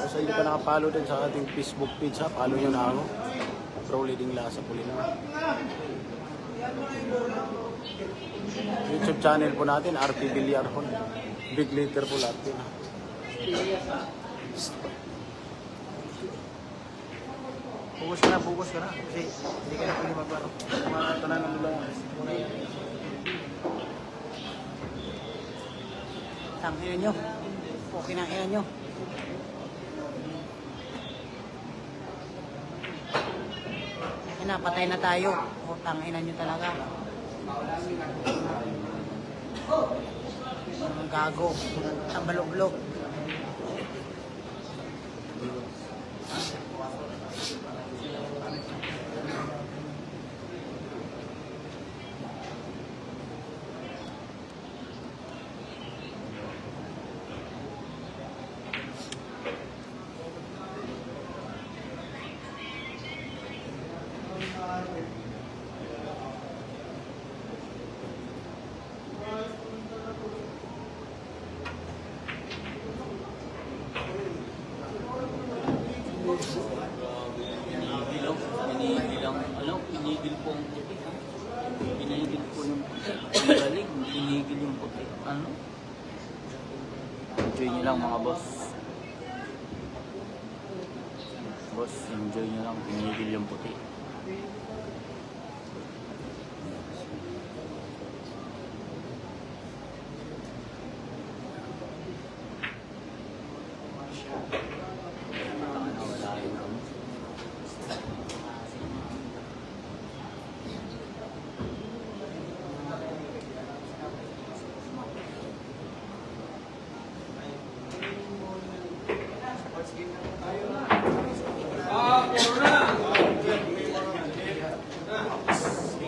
Sa hindi pa nakapalo din sa ating Facebook page, ha? Follow nyo na ako. Pro Leading Lasa Pulina. YouTube channel po natin, RP Villarhon. Big letter po lahat yun, ha? Bugos ka na. Kasi hindi ka na pwede maglaro. Mga tanan mo lang. Tangina nyo. Okay na ina nyo. Patay na tayo. Utang ina nyo talaga. Ang gago. Ang balog-log. Pinigil po ang puti. Pinigil po ng puti. Ang galing, pinigil yung puti. Ano? Enjoy nyo lang mga boss. Boss, enjoy nyo lang. Pinigil yung puti.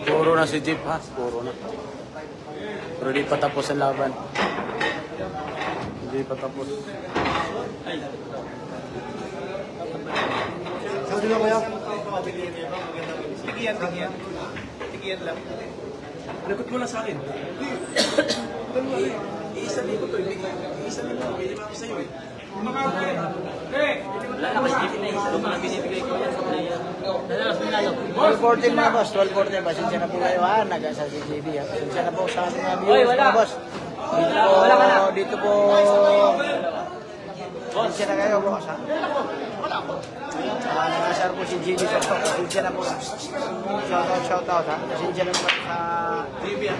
Puro na si Jeep, ha? Puro na. Pero di pa tapos ang laban. Hindi pa tapos. Sabi mo kuya. Tigiyan lang. Lagot mo na sa akin. Iisa dito to. Iisa dito. Hindi pa sa'yo eh. Wala na kasi jeep na eh. Ito mga binibigay ko yan sa player. Dalalas na lang. 12-14 mga boss, 12-14. Pasensya na po kayo ha, nag-asa si JB ha. Pasensya na po sa ating mga viewers mga boss. Dito po, pasensya na kayo boss ha. Nag-asar po si JB sa to. Pasensya na po. Shoutout ha. Pasensya na po sa JB ha.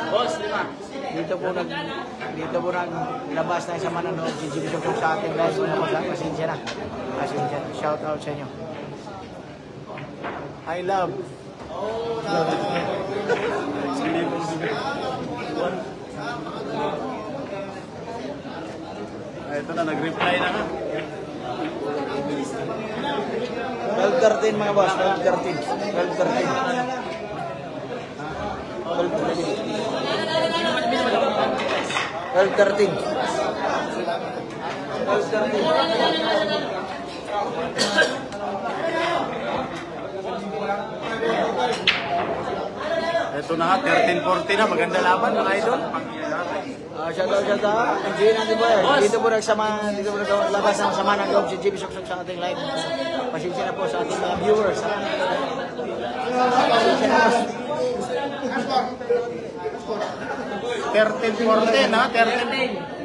Boss, lima. Dito po naglabas na isang manonood si JB sa ating guys. Pasensya na. Pasensya na. Shoutout sa inyo. I love. Ito na, nag-reply na ha. 12-13 mga boss, 12-13. Ito na ha, 13-14 na. Maganda laban mga idol. Shout out. Enjoy natin po yan. Dito po naglabas ng sama ng loob si JB Suksok sa ating live. Pasensya na po sa ating mga viewers. Pasensya na po. 13-14 ha? 13.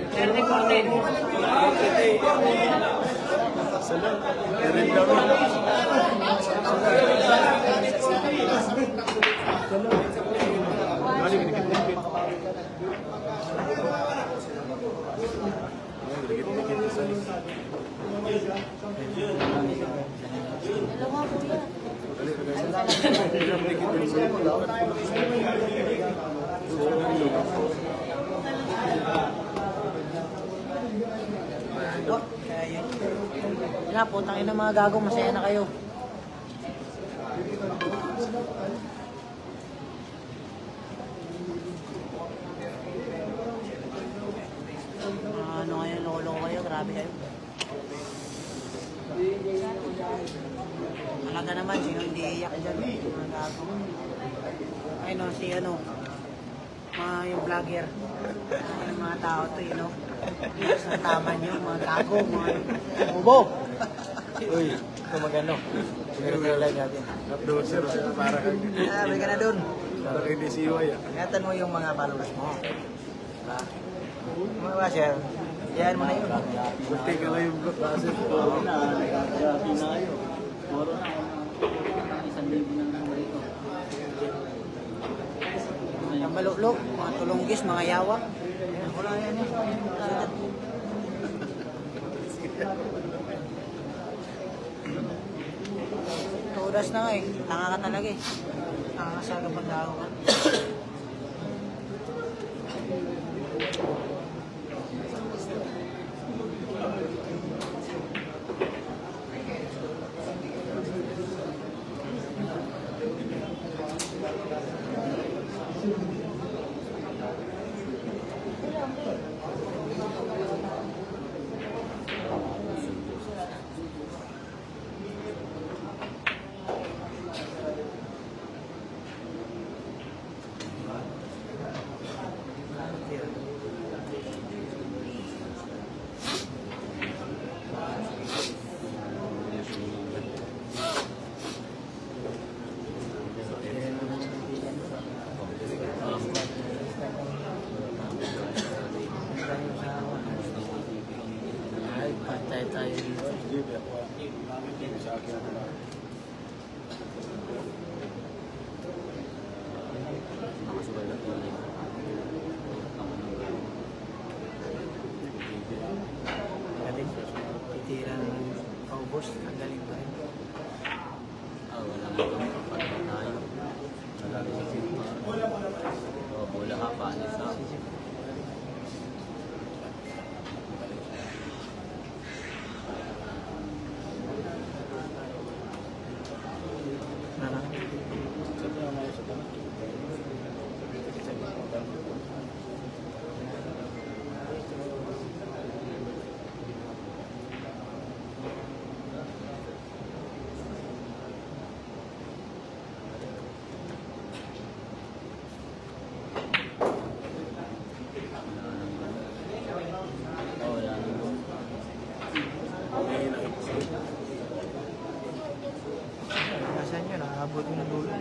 Kaya yun. Yun na, putang ina mga gago, masaya na kayo. Ano ngayon, lolo kayo, grabe kayo. Malaga naman, sino hindi iyak dyan, mga gago. Ay no, si ano, yung vlogger. Yung mga tao to, you know. Sa tama nyo, mga gago, mga ubo. Uy, ito magano. Sinirelay natin. Updoser para kang May ka na dun. para kay DCY ah. Ingatan mo yung mga followers mo. Diba? Mga basher, yan mo na yun. Buti ka lang yung buzzer. Ang balulok, mga tulunggis, mga yawa. Wala yan eh. Tudas na nga eh. Tanga ka talaga eh. Tanga ka sa kapag-tao ka. Patay tayo dito. Galing. Titira ng paubos. Ang galing pa rin. Wala nga ito. Kapag tayo. Wala rin sa simpa. Bola ka pa. Nasaan yun? Nakakabot mo ng dulo.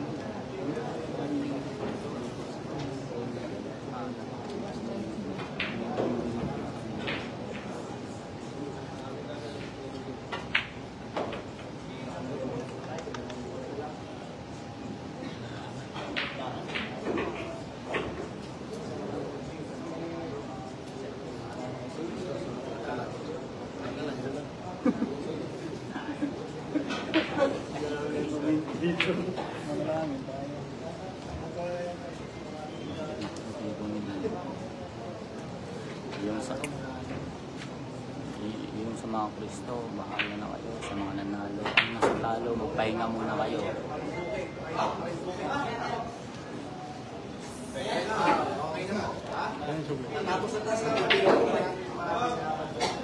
Yung sa mga Kristo, bahala na kayo. Sa mga nanalo, ang nasa talo, magpahinga muna kayo.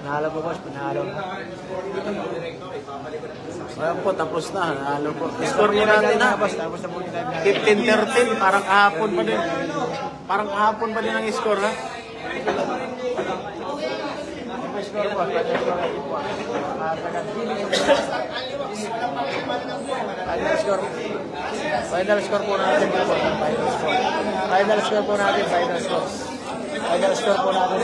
Nahalo po boss, panalo. Ayan po, tapos na. Nalo po. Score niya natin ha. Tapos na po yung live natin. 15-13. Parang kahapon pa din. Parang kahapon pa din ang score ha. Score po, final score natin po. Final score po natin po. Final score po natin, final score. Final score po natin.